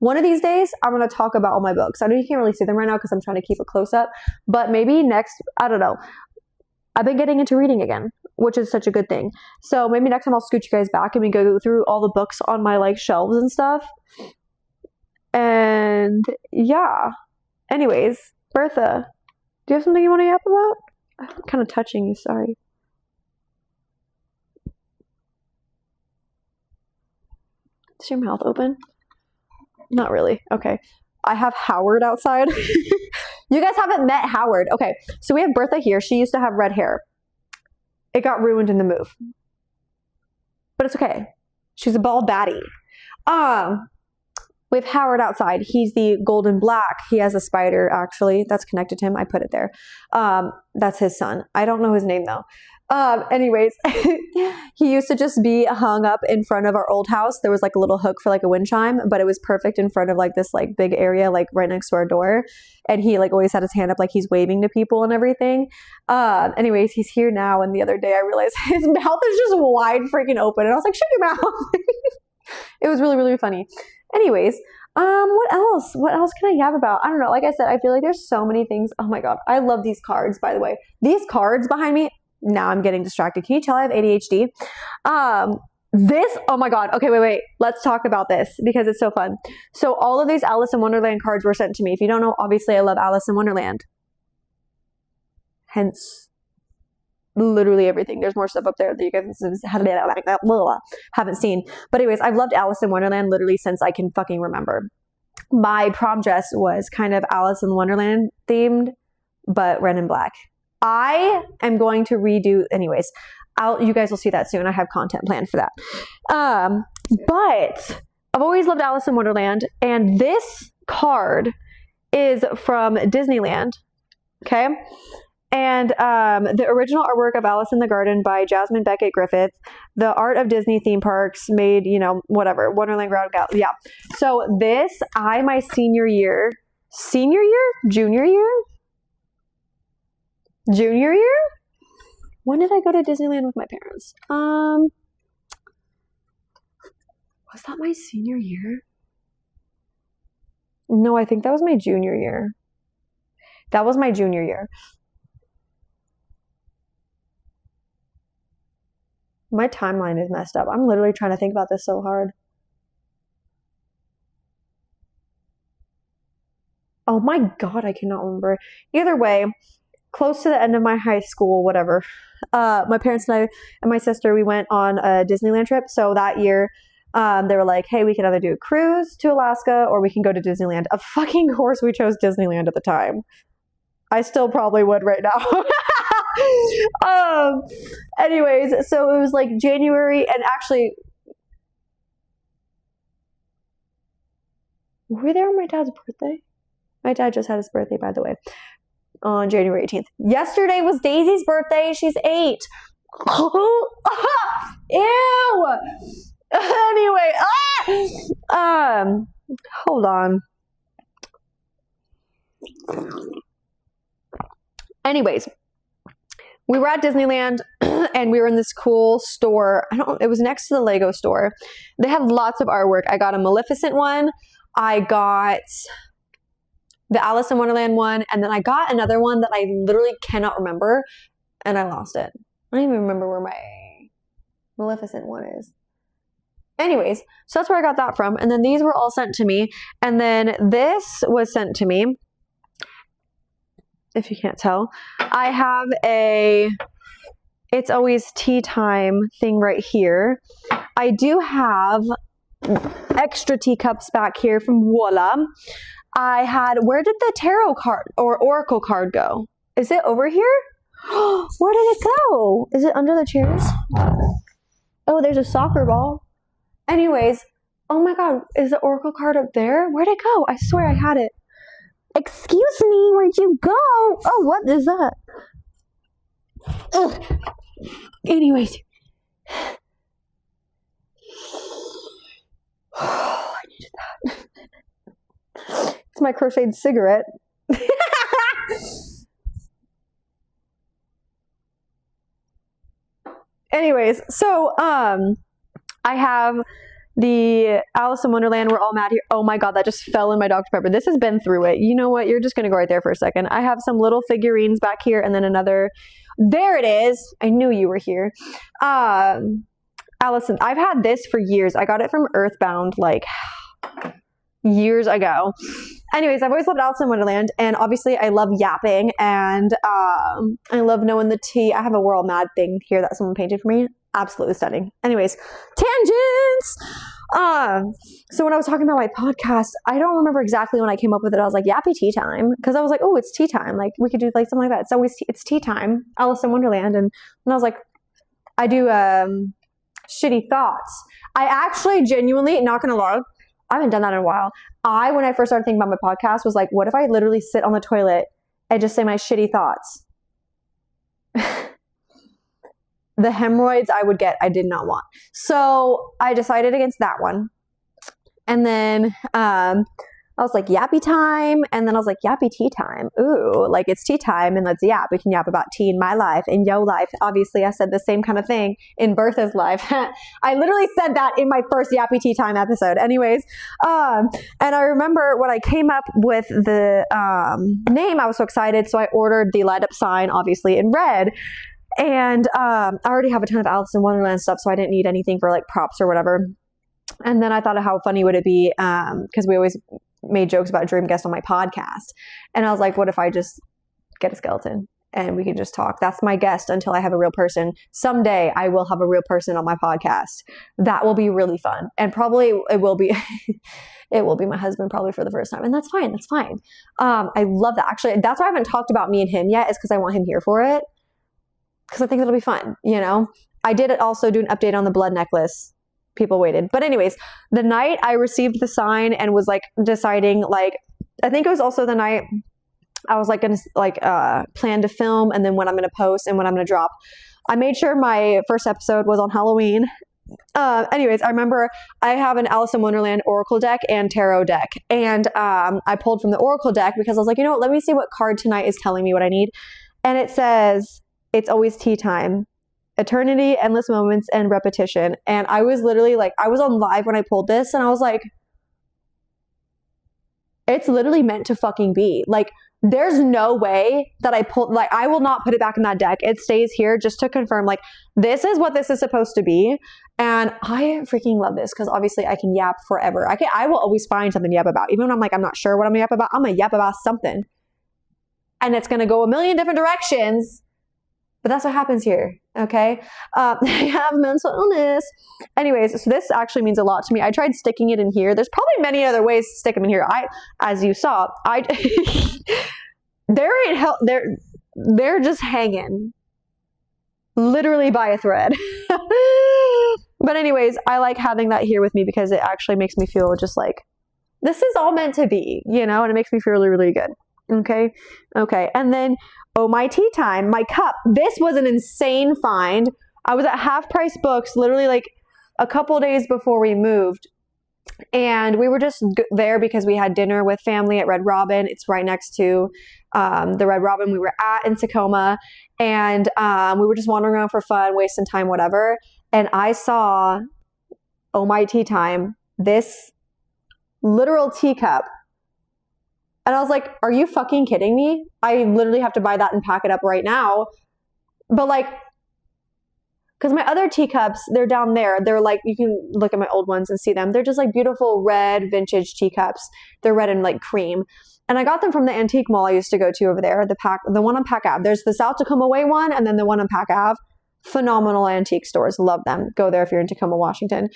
one of these days, I'm going to talk about all my books. I know you can't really see them right now because I'm trying to keep a close up, but maybe next, I don't know. I've been getting into reading again, which is such a good thing. So maybe next time I'll scoot you guys back and we go through all the books on my like shelves and stuff. And yeah. Anyways, Bertha, do you have something you want to yap about? I'm kind of touching you, sorry. Is your mouth open? Not really. Okay. I have Howard outside. You guys haven't met Howard. Okay. So we have Bertha here. She used to have red hair. It got ruined in the move. But it's okay. She's a bald baddie. We have Howard outside. He's the golden black. He has a spider, actually, that's connected to him. I put it there. That's his son. I don't know his name, though. Anyways, he used to just be hung up in front of our old house. There was like a little hook for like a wind chime, but it was perfect in front of like this like big area, like right next to our door. And he like always had his hand up like he's waving to people and everything. Anyways, he's here now. And the other day I realized his mouth is just wide freaking open. And I was like, shut your mouth. It was really, really funny. Anyways, what else? What else can I yap about? I don't know. Like I said, I feel like there's so many things. Oh my God. I love these cards, by the way. These cards behind me. Now I'm getting distracted. Can you tell I have ADHD? Oh my God. Okay, wait. Let's talk about this because it's so fun. So all of these Alice in Wonderland cards were sent to me. If you don't know, obviously I love Alice in Wonderland. Hence, literally everything. There's more stuff up there that you guys haven't seen. But anyways, I've loved Alice in Wonderland literally since I can fucking remember. My prom dress was kind of Alice in Wonderland themed, but red and black. I am going to redo, anyways, you guys will see that soon. I have content planned for that. But I've always loved Alice in Wonderland, and this card is from Disneyland, okay? And the original artwork of Alice in the Garden by Jasmine Beckett Griffith, the art of Disney theme parks made, you know, whatever, Wonderland Ground, yeah. So this, my junior year? When did I go to Disneyland with my parents? Was that my senior year? No, I think that was my junior year. That was my junior year. My timeline is messed up. I'm literally trying to think about this so hard. Oh my God, I cannot remember. Either way, close to the end of my high school, whatever, my parents and I and my sister, we went on a Disneyland trip. So that year, they were like, hey, we could either do a cruise to Alaska or we can go to Disneyland. Of fucking course, we chose Disneyland at the time. I still probably would right now. Anyways, so it was like January, and actually, were we there on my dad's birthday? My dad just had his birthday, by the way, on January 18th. Yesterday was Daisy's birthday. She's 8. Ew. Anyway, hold on. Anyways, we were at Disneyland and we were in this cool store. It was next to the Lego store. They have lots of artwork. I got a Maleficent one. I got the Alice in Wonderland one, and then I got another one that I literally cannot remember, and I lost it. I don't even remember where my Maleficent one is. Anyways, so that's where I got that from, and then these were all sent to me, and then this was sent to me. If you can't tell, I have It's Always Tea Time thing right here. I do have extra teacups back here from Voila. Where did the tarot card or oracle card go? Is it over here? Where did it go? Is it under the chairs? Oh, there's a soccer ball. Anyways, oh my God, is the oracle card up there? Where'd it go? I swear I had it. Excuse me, where'd you go? Oh, what is that? Ugh. Anyways. I needed that. It's my crocheted cigarette. Anyways, so I have the Alice in Wonderland, We're All Mad Here. Oh my God, that just fell in my Dr. Pepper. This has been through it. You know what? You're just going to go right there for a second. I have some little figurines back here and then another. There it is. I knew you were here. Allison, I've had this for years. I got it from Earthbound like years ago. Anyways, I've always loved Alice in Wonderland, and obviously I love yapping, and I love knowing the tea. I have a World Mad thing here that someone painted for me. Absolutely stunning. Anyways, tangents! So when I was talking about my podcast, I don't remember exactly when I came up with it. I was like, Yappy Tea Time, because I was like, oh, it's tea time. Like, we could do like something like that. It's always it's tea time, Alice in Wonderland. And I was like, I do shitty thoughts. I actually genuinely, not gonna lie, I haven't done that in a while. When I first started thinking about my podcast, was like, what if I literally sit on the toilet and just say my shitty thoughts? The hemorrhoids I would get, I did not want. So I decided against that one. And then I was like, Yappy Time. And then I was like, Yappy Tea Time. Ooh, like it's tea time and let's yap. We can yap about tea in my life, in your life. Obviously, I said the same kind of thing in Bertha's life. I literally said that in my first Yappy Tea Time episode. Anyways, and I remember when I came up with the name, I was so excited. So I ordered the light up sign, obviously in red. And I already have a ton of Alice in Wonderland stuff, so I didn't need anything for like props or whatever. And then I thought, how funny would it be? Because we always made jokes about dream guest on my podcast. And I was like, what if I just get a skeleton and we can just talk? That's my guest until I have a real person. Someday I will have a real person on my podcast. That will be really fun. And probably it will be, it will be my husband probably for the first time. And that's fine. That's fine. I love that. Actually, that's why I haven't talked about me and him yet, is because I want him here for it. Because I think it'll be fun, you know? I did also do an update on the blood necklace. People waited. But anyways, the night I received the sign and was like deciding, like, I think it was also the night I was like going to like plan to film and then when I'm going to post and when I'm going to drop. I made sure my first episode was on Halloween. Anyways, I remember I have an Alice in Wonderland Oracle deck and Tarot deck. And I pulled from the Oracle deck because I was like, you know what? Let me see what card tonight is telling me what I need. And it says, it's always tea time, eternity, endless moments, and repetition. And I was literally like, I was on live when I pulled this and I was like, it's literally meant to fucking be. Like, there's no way that I pulled, like, I will not put it back in that deck. It stays here just to confirm, like, this is what this is supposed to be. And I freaking love this because obviously I can yap forever. I will always find something to yap about. Even when I'm like, I'm not sure what I'm gonna yap about, I'm gonna yap about something. And it's gonna go a million different directions. But that's what happens here, okay? I have mental illness. Anyways, so this actually means a lot to me. I tried sticking it in here. There's probably many other ways to stick them in here. As you saw, they're just hanging, literally by a thread. But anyways, I like having that here with me because it actually makes me feel just like this is all meant to be, you know, and it makes me feel really, really good. Okay. And then, oh, my tea time, my cup. This was an insane find. I was at Half Price Books literally like a couple days before we moved. And we were just there because we had dinner with family at Red Robin. It's right next to the Red Robin we were at in Tacoma. And we were just wandering around for fun, wasting time, whatever. And I saw, oh, my tea time, this literal teacup. And I was like, are you fucking kidding me? I literally have to buy that and pack it up right now. But like, because my other teacups, they're down there. They're like, you can look at my old ones and see them. They're just like beautiful red vintage teacups. They're red and like cream. And I got them from the antique mall I used to go to over there, the one on Pack Ave. There's the South Tacoma Way one and then the one on Pack Ave. Phenomenal antique stores. Love them. Go there if you're in Tacoma, Washington.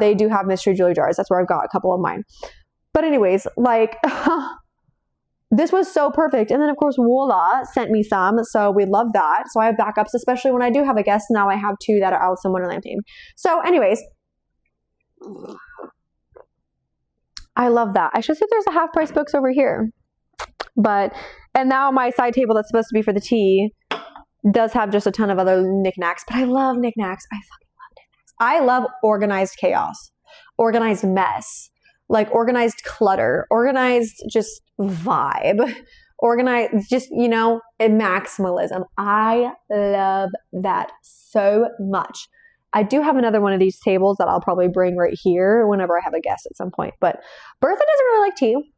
They do have mystery jewelry jars. That's where I've got a couple of mine. But anyways, like... this was so perfect. And then, of course, Voila sent me some. So we love that. So I have backups, especially when I do have a guest. Now I have two that are Alice in Wonderland themed. So anyways, I love that. I should see if there's a Half Price Books over here. And now my side table that's supposed to be for the tea does have just a ton of other knickknacks. But I love knickknacks. I fucking love knickknacks. I love organized chaos, organized mess. Like organized clutter, organized just vibe, organized just, you know, maximalism. I love that so much. I do have another one of these tables that I'll probably bring right here whenever I have a guest at some point. But Bertha doesn't really like tea.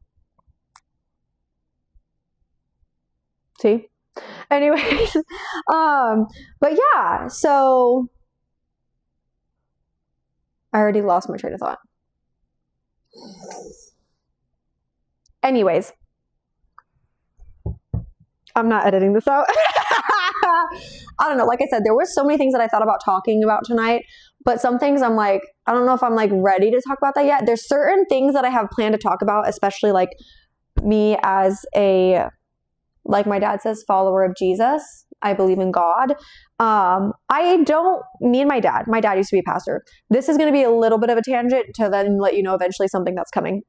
See? Anyways, but yeah, so I already lost my train of thought. Anyways, I'm not editing this out. I don't know. Like I said, there were so many things that I thought about talking about tonight, but some things I'm like, I don't know if I'm like ready to talk about that yet. There's certain things that I have planned to talk about, especially like me as a, like my dad says, follower of Jesus. I believe in God. Me and my dad used to be a pastor. This is going to be a little bit of a tangent to then let you know eventually something that's coming.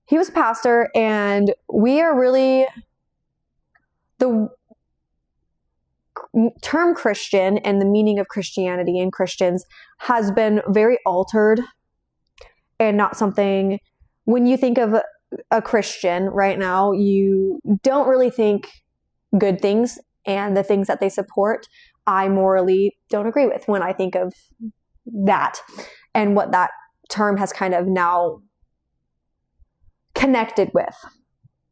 He was a pastor, and we are really, the term Christian and the meaning of Christianity and Christians has been very altered, and not something, when you think of a Christian right now, you don't really think good things, and the things that they support, I morally don't agree with when I think of that and what that term has kind of now connected with.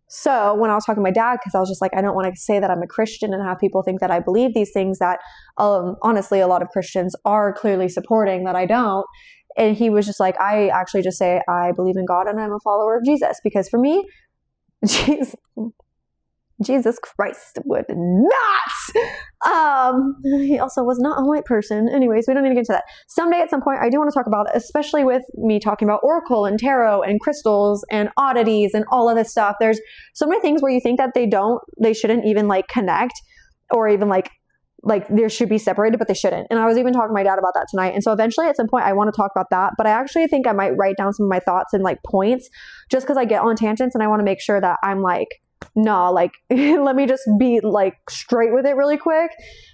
So when I was talking to my dad, because I was just like, I don't want to say that I'm a Christian and have people think that I believe these things that honestly a lot of Christians are clearly supporting that I don't. And he was just like, I actually just say I believe in God and I'm a follower of Jesus, because for me, Jesus Christ would not. He also was not a white person. Anyways, we don't need to get into that. Someday at some point, I do want to talk about it, especially with me talking about Oracle and Tarot and crystals and oddities and all of this stuff. There's so many things where you think that they shouldn't even like connect, or even like there should be separated, but they shouldn't. And I was even talking to my dad about that tonight. And so eventually at some point I want to talk about that, but I actually think I might write down some of my thoughts and like points, just because I get on tangents and I want to make sure that I'm like, no, like, let me just be like straight with it really quick.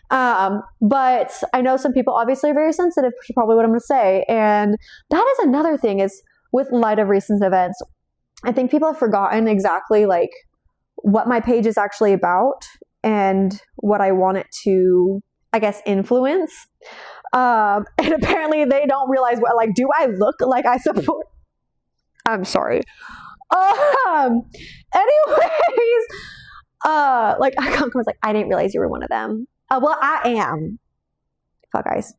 But I know some people obviously are very sensitive to probably what I'm going to say. And that is another thing, is with light of recent events, I think people have forgotten exactly like what my page is actually about and what I want it to, I guess, influence. And apparently they don't realize what, like, do I look like I support? I'm sorry. Anyways, like I was like, I didn't realize you were one of them. Well, I am. Fuck guys.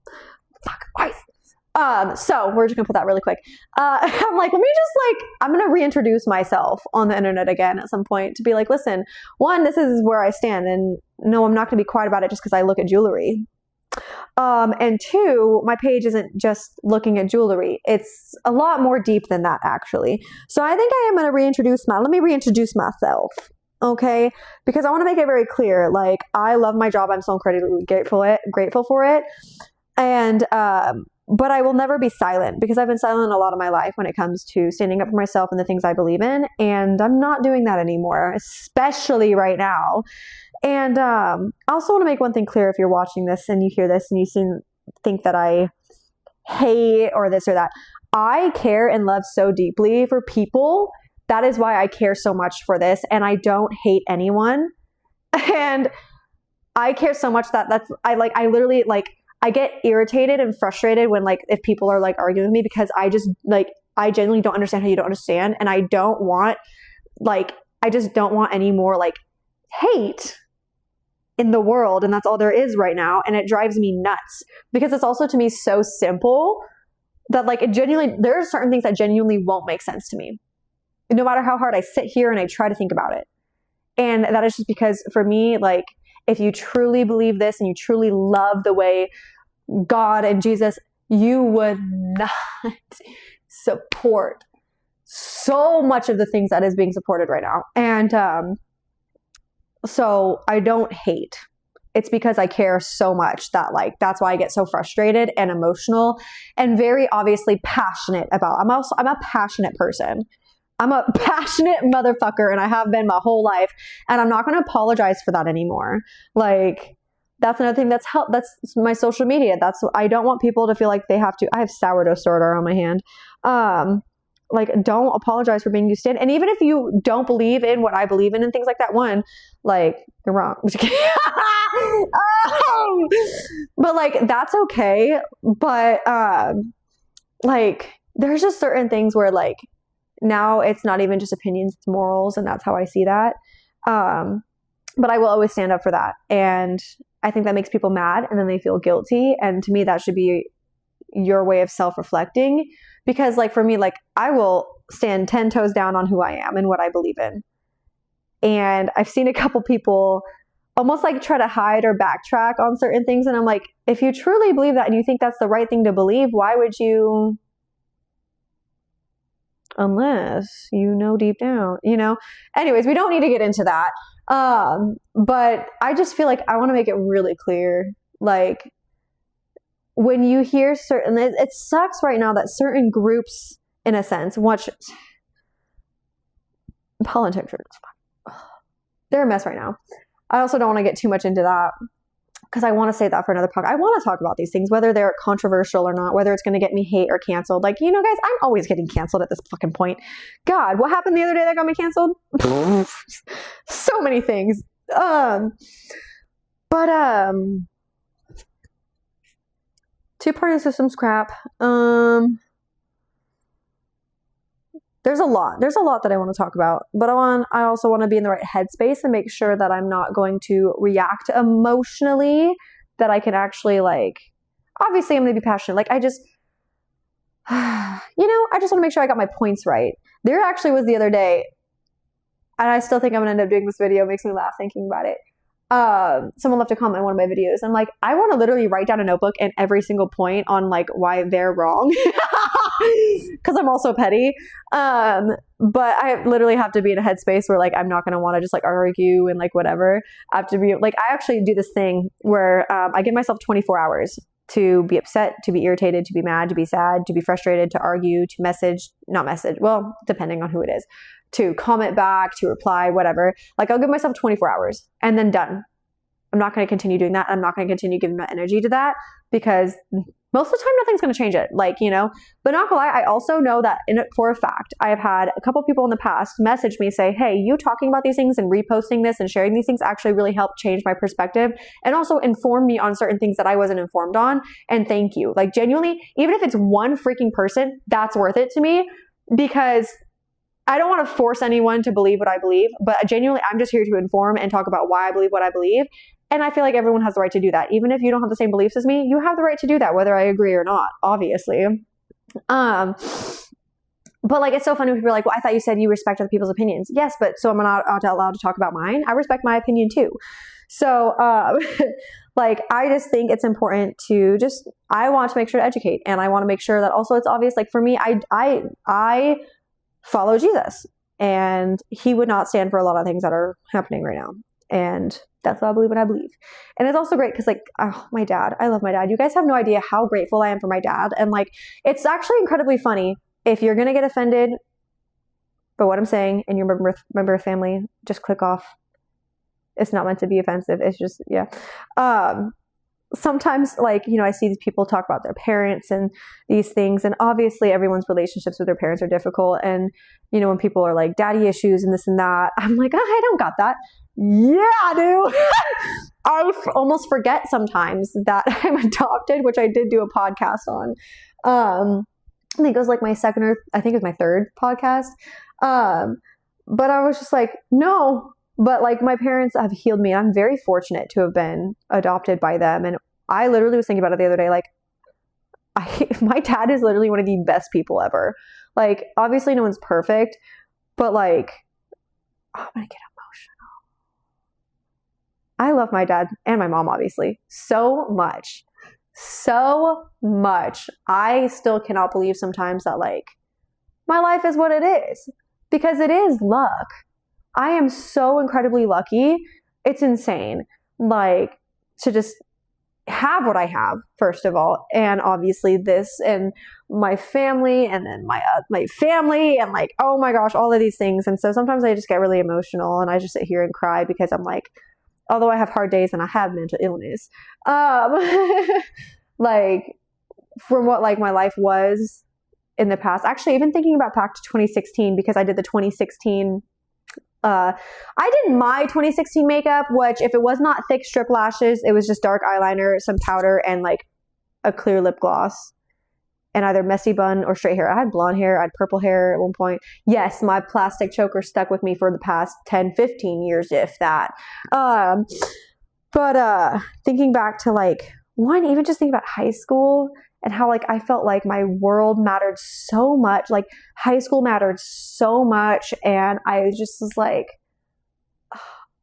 So we're just gonna put that really quick. I'm like, let me just like, I'm gonna reintroduce myself on the internet again at some point to be like, listen, one, this is where I stand, and no, I'm not gonna be quiet about it just because I look at jewelry. And two, my page isn't just looking at jewelry. It's a lot more deep than that, actually. So I think I am going to let me reintroduce myself. Okay. Because I want to make it very clear. Like, I love my job. I'm so incredibly grateful for it. And, but I will never be silent, because I've been silent a lot of my life when it comes to standing up for myself and the things I believe in. And I'm not doing that anymore, especially right now. And I also want to make one thing clear. If you're watching this and you hear this and you think that I hate or this or that, I care and love so deeply for people. That is why I care so much for this. And I don't hate anyone. And I care so much that I literally like, I get irritated and frustrated when like, if people are like arguing with me, because I just like, I genuinely don't understand how you don't understand. And I don't want I just don't want any more like hate in the world. And that's all there is right now. And it drives me nuts, because it's also to me so simple that like there are certain things that genuinely won't make sense to me, no matter how hard I sit here and I try to think about it. And that is just because for me, like, if you truly believe this and you truly love the way God and Jesus, you would not support so much of the things that is being supported right now. And so I don't hate. It's because I care so much that like, that's why I get so frustrated and emotional and very obviously passionate about. I'm a passionate person. I'm a passionate motherfucker, and I have been my whole life, and I'm not going to apologize for that anymore. Like, that's another thing that's my social media. I don't want people to feel like they have to. I have sourdough starter on my hand. Like, don't apologize for being you stand. And even if you don't believe in what I believe in and things like that, one, like, you're wrong. But like, that's okay. But like, there's just certain things where like, now it's not even just opinions, it's morals. And that's how I see that. But I will always stand up for that. And I think that makes people mad, and then they feel guilty. And to me, that should be your way of self-reflecting. Because like for me, like I will stand 10 toes down on who I am and what I believe in. And I've seen a couple people almost like try to hide or backtrack on certain things. And I'm like, if you truly believe that and you think that's the right thing to believe, why would you, unless you know deep down, you know? Anyways, we don't need to get into that. But I just feel like I want to make it really clear, like, when you hear certain, it sucks right now that certain groups, in a sense, watch politics. They're a mess right now. I also don't want to get too much into that because I want to say that for another podcast. I want to talk about these things, whether they're controversial or not, whether it's going to get me hate or canceled. Like, you know, guys, I'm always getting canceled at this fucking point. God, what happened the other day that got me canceled? So many things. Two-party system's crap. There's a lot that I want to talk about, but I also want to be in the right headspace and make sure that I'm not going to react emotionally, that I can actually, like, obviously I'm going to be passionate. Like, I just want to make sure I got my points right. There actually was the other day, and I still think I'm going to end up doing this video. It makes me laugh thinking about it. Someone left a comment on one of my videos. I'm like, I want to literally write down a notebook and every single point on, like, why they're wrong. Because I'm also petty. But I literally have to be in a headspace where, like, I'm not going to want to just, like, argue and, like, whatever. I have to be, like, I actually do this thing where I give myself 24 hours to be upset, to be irritated, to be mad, to be sad, to be frustrated, to argue, to not message, well, depending on who it is, to comment back, to reply, whatever. Like, I'll give myself 24 hours and then done. I'm not going to continue doing that. I'm not going to continue giving my energy to that because most of the time nothing's going to change it. Like, you know, but not gonna lie, I also know that for a fact, I have had a couple people in the past message me, say, hey, you talking about these things and reposting this and sharing these things actually really helped change my perspective and also inform me on certain things that I wasn't informed on. And thank you. Like, genuinely, even if it's one freaking person, that's worth it to me, because I don't want to force anyone to believe what I believe, but genuinely, I'm just here to inform and talk about why I believe what I believe. And I feel like everyone has the right to do that. Even if you don't have the same beliefs as me, you have the right to do that, whether I agree or not, obviously. But, like, it's so funny when people are like, well, I thought you said you respect other people's opinions. Yes, but so I'm not allowed to talk about mine. I respect my opinion too. So, like, I just think it's important to I want to make sure to educate. And I want to make sure that also it's obvious. Like, for me, I follow Jesus, and he would not stand for a lot of things that are happening right now. And that's what I believe, and it's also great because, like, oh, my dad, I love my dad. You guys have no idea how grateful I am for my dad. And, like, it's actually incredibly funny. If you're going to get offended by what I'm saying and you're a member of family, just click off. It's not meant to be offensive. It's just, yeah. Sometimes, like, you know, I see these people talk about their parents and these things, and obviously everyone's relationships with their parents are difficult. And, you know, when people are like daddy issues and this and that, I'm like, oh, I don't got that. Yeah, dude. I almost forget sometimes that I'm adopted, which I did do a podcast on. I think it was like my second or I think it was my third podcast. But I was just like, no. But, like, my parents have healed me, and I'm very fortunate to have been adopted by them. And I literally was thinking about it the other day. Like, my dad is literally one of the best people ever. Like, obviously no one's perfect, but, like, oh, I'm going to get emotional. I love my dad and my mom, obviously, so much. So much. I still cannot believe sometimes that, like, my life is what it is, because it is luck. I am so incredibly lucky. It's insane. Like, to just have what I have, first of all, and obviously this and my family, and then my family, and, like, oh my gosh, all of these things. And so sometimes I just get really emotional and I just sit here and cry because I'm like, although I have hard days and I have mental illness, like, from what, like, my life was in the past, actually even thinking about back to 2016, because I did the 2016 I did my 2016 makeup, which, if it was not thick strip lashes, it was just dark eyeliner, some powder, and, like, a clear lip gloss, and either messy bun or straight hair. I had blonde hair. I had purple hair at one point. Yes, my plastic choker stuck with me for the past 10, 15 years, if that. But thinking back to, like, even just thinking about high school and how like I felt like my world mattered so much, like high school mattered so much. And I just was like,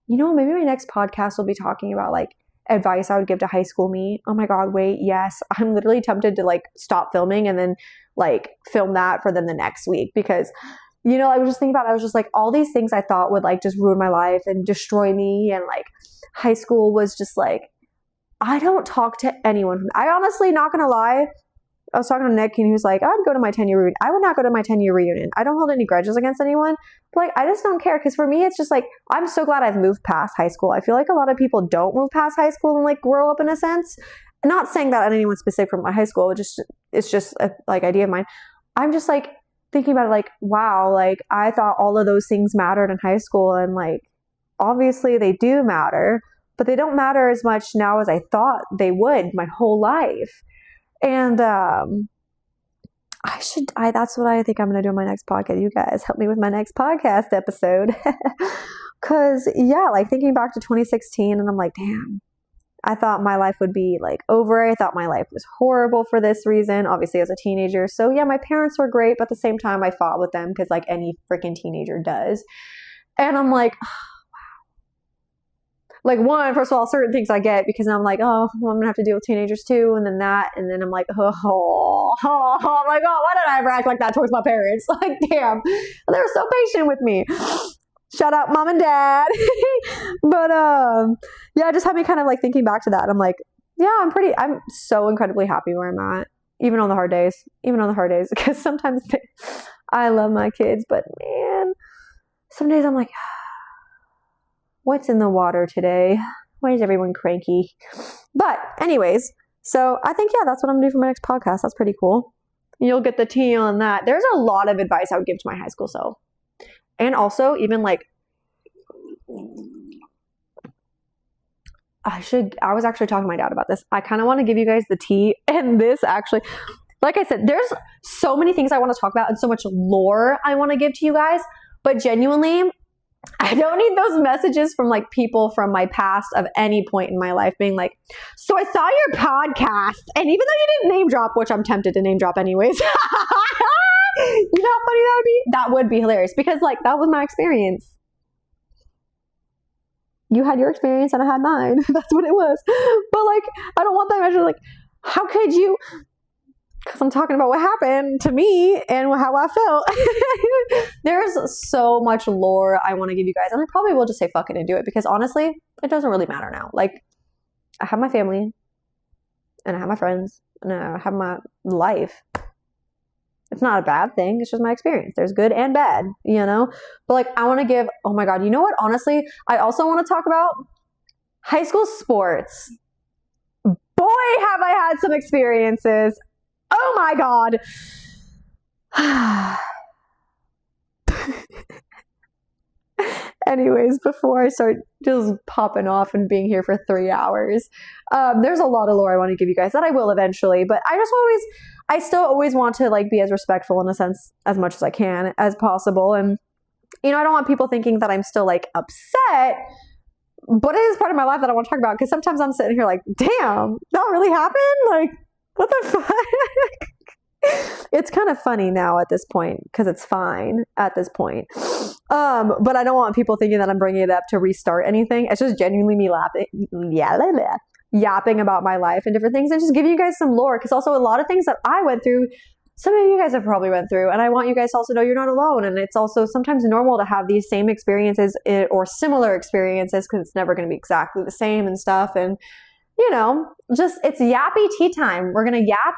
maybe my next podcast will be talking about like advice I would give to high school me. Oh my God, wait, yes. I'm literally tempted to like stop filming and then like film that for then the next week, because I was just thinking about it. I was just like, all these things I thought would like just ruin my life and destroy me. And like high school was just like, I don't talk to anyone. I honestly, not going to lie, I was talking to Nick and he was like, I'd go to my 10-year reunion. I would not go to my 10-year reunion. I don't hold any grudges against anyone. But like, I just don't care. Because for me, it's just like, I'm so glad I've moved past high school. I feel like a lot of people don't move past high school and like grow up in a sense. I'm not saying that at anyone specific from my high school. It's just a like idea of mine. I'm just like thinking about it like, wow, like I thought all of those things mattered in high school. And like, obviously they do matter, but they don't matter as much now as I thought they would my whole life. And that's what I think I'm going to do on my next podcast. You guys help me with my next podcast episode. Cause yeah, like thinking back to 2016 and I'm like, damn, I thought my life would be like over. I thought my life was horrible for this reason, obviously as a teenager. So yeah, my parents were great, but at the same time I fought with them because like any freaking teenager does. And I'm like, like one, first of all, certain things I get because I'm like, oh, well, I'm going to have to deal with teenagers too. And then that, and then I'm like, I'm like, oh my God, why did I ever act like that towards my parents? Like, damn, they were so patient with me. Shout out mom and dad. But, yeah, just had me kind of like thinking back to that. I'm like, yeah, I'm so incredibly happy where I'm at, even on the hard days, because sometimes I love my kids, but man, some days I'm like, what's in the water today? Why is everyone cranky? But anyways, so I think, yeah, that's what I'm going to do for my next podcast. That's pretty cool. You'll get the tea on that. There's a lot of advice I would give to my high school self. And also even like, I was actually talking to my dad about this. I kind of want to give you guys the tea, and this actually, like I said, there's so many things I want to talk about and so much lore I want to give to you guys, but genuinely, I don't need those messages from like people from my past of any point in my life being like, so I saw your podcast, and even though you didn't name drop, which I'm tempted to name drop anyways, you know how funny that would be? That would be hilarious, because like that was my experience. You had your experience and I had mine. That's what it was. But like, I don't want that message like, how could you? Because I'm talking about what happened to me and how I felt. There's so much lore I want to give you guys. And I probably will just say fuck it and do it, because honestly, it doesn't really matter now. Like, I have my family and I have my friends and I have my life. It's not a bad thing. It's just my experience. There's good and bad, But like, I want to give, oh my God, you know what? Honestly, I also want to talk about high school sports. Boy, have I had some experiences. Oh my God. Anyways, before I start just popping off and being here for 3 hours, there's a lot of lore I want to give you guys that I will eventually, but I still always want to like be as respectful in a sense as much as I can as possible. And, I don't want people thinking that I'm still like upset, but it is part of my life that I want to talk about, because sometimes I'm sitting here like, damn, that really happened? Like, what the fuck? It's kind of funny now at this point, because it's fine at this point. But I don't want people thinking that I'm bringing it up to restart anything. It's just genuinely me yapping about my life and different things, and just giving you guys some lore, because also a lot of things that I went through, some of you guys have probably went through, and I want you guys to also know you're not alone. And it's also sometimes normal to have these same experiences or similar experiences, because it's never going to be exactly the same and stuff. And just it's yappy tea time. We're going to yap,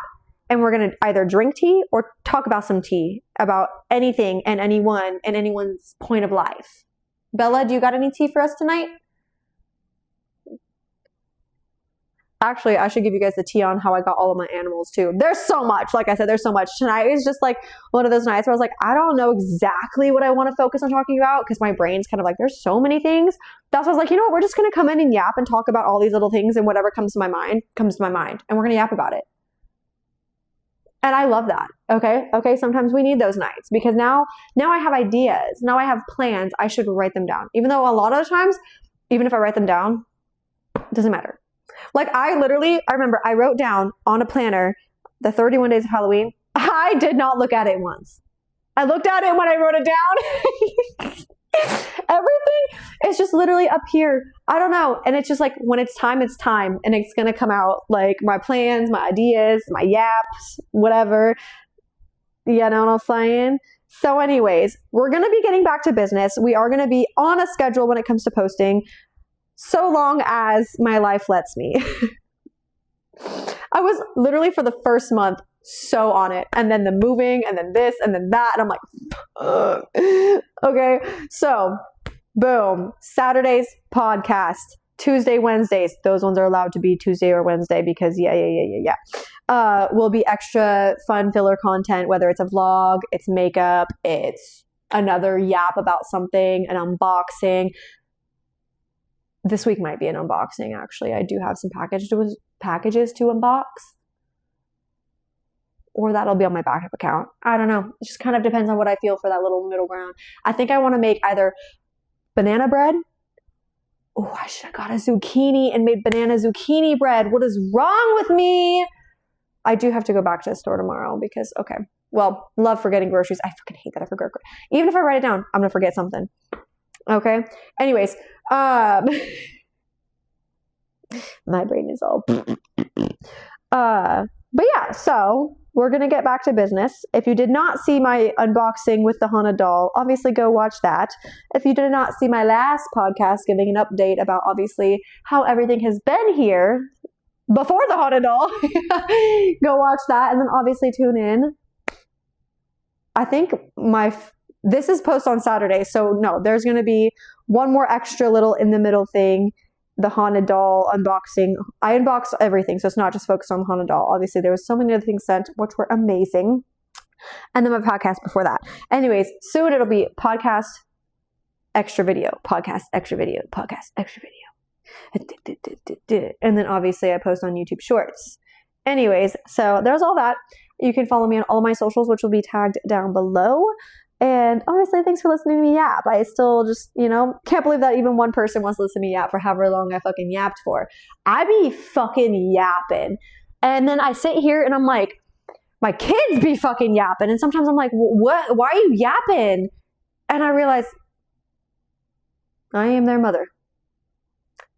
and we're going to either drink tea or talk about some tea, about anything and anyone and anyone's point of life. Bella, do you got any tea for us tonight? Actually, I should give you guys the tea on how I got all of my animals too. There's so much. Like I said, there's so much. Tonight is just like one of those nights where I was like, I don't know exactly what I want to focus on talking about, because my brain's kind of like, there's so many things. That's why I was like, you know what? We're just going to come in and yap and talk about all these little things, and whatever comes to my mind, and we're going to yap about it. And I love that. Okay. Sometimes we need those nights, because now I have ideas. Now I have plans. I should write them down. Even though a lot of the times, even if I write them down, it doesn't matter. Like I remember I wrote down on a planner the 31 Days of Halloween, I did not look at it once. I looked at it when I wrote it down. Everything is just literally up here. I don't know. And it's just like, when it's time, it's time. And it's going to come out, like my plans, my ideas, my yaps, whatever. You know what I'm saying? So anyways, we're going to be getting back to business. We are going to be on a schedule when it comes to posting, so long as my life lets me. I was literally, for the first month, so on it. And then the moving, and then this, and then that. And I'm like, ugh. Okay. So, boom. Saturdays, podcast. Tuesday, Wednesdays. Those ones are allowed to be Tuesday or Wednesday because yeah. Will be extra fun filler content, whether it's a vlog, it's makeup, it's another yap about something, an unboxing. This week might be an unboxing, actually. I do have some packages to unbox. Or that'll be on my backup account. I don't know. It just kind of depends on what I feel for that little middle ground. I think I want to make either banana bread. Oh, I should have got a zucchini and made banana zucchini bread. What is wrong with me? I do have to go back to the store tomorrow because, okay. Well, love forgetting groceries. I fucking hate that I forget. Even if I write it down, I'm going to forget something. Okay. Anyways, my brain is all, but yeah, so we're going to get back to business. If you did not see my unboxing with the haunted doll, obviously go watch that. If you did not see my last podcast giving an update about obviously how everything has been here before the haunted doll, go watch that. And then obviously tune in. I think this is post on Saturday. So no, there's going to be one more extra little in the middle thing. The haunted doll unboxing. I unboxed everything, so it's not just focused on the haunted doll. Obviously, there was so many other things sent, which were amazing. And then my podcast before that. Anyways, soon it'll be podcast, extra video, podcast, extra video, podcast, extra video. And then obviously I post on YouTube Shorts. Anyways, so there's all that. You can follow me on all my socials, which will be tagged down below. And obviously, thanks for listening to me yap. I still just, can't believe that even one person wants to listen to me yap for however long I fucking yapped for. I be fucking yapping. And then I sit here and I'm like, my kids be fucking yapping. And sometimes I'm like, what? Why are you yapping? And I realize I am their mother.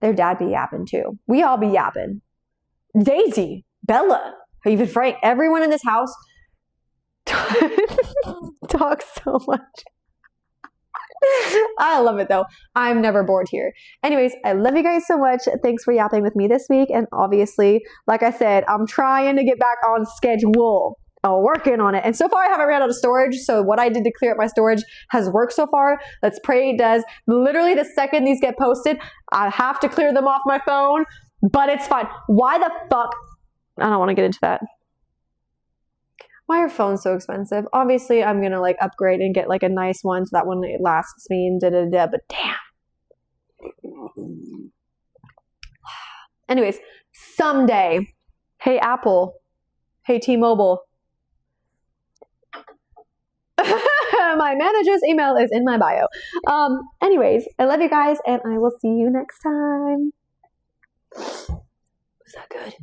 Their dad be yapping too. We all be yapping. Daisy, Bella, even Frank, everyone in this house talks so much. I love it though. I'm never bored here. Anyways, I love you guys so much. Thanks for yapping with me this week. And obviously, like I said, I'm trying to get back on schedule. I'm working on it. And so far I haven't ran out of storage. So what I did to clear up my storage has worked so far. Let's pray it does. Literally the second these get posted, I have to clear them off my phone, but it's fine. Why the fuck? I don't want to get into that. Why are phones so expensive? Obviously, I'm going to upgrade and get a nice one so that one it lasts me and da-da-da, but damn. Anyways, someday. Hey, Apple. Hey, T-Mobile. My manager's email is in my bio. Anyways, I love you guys and I will see you next time. Was that good?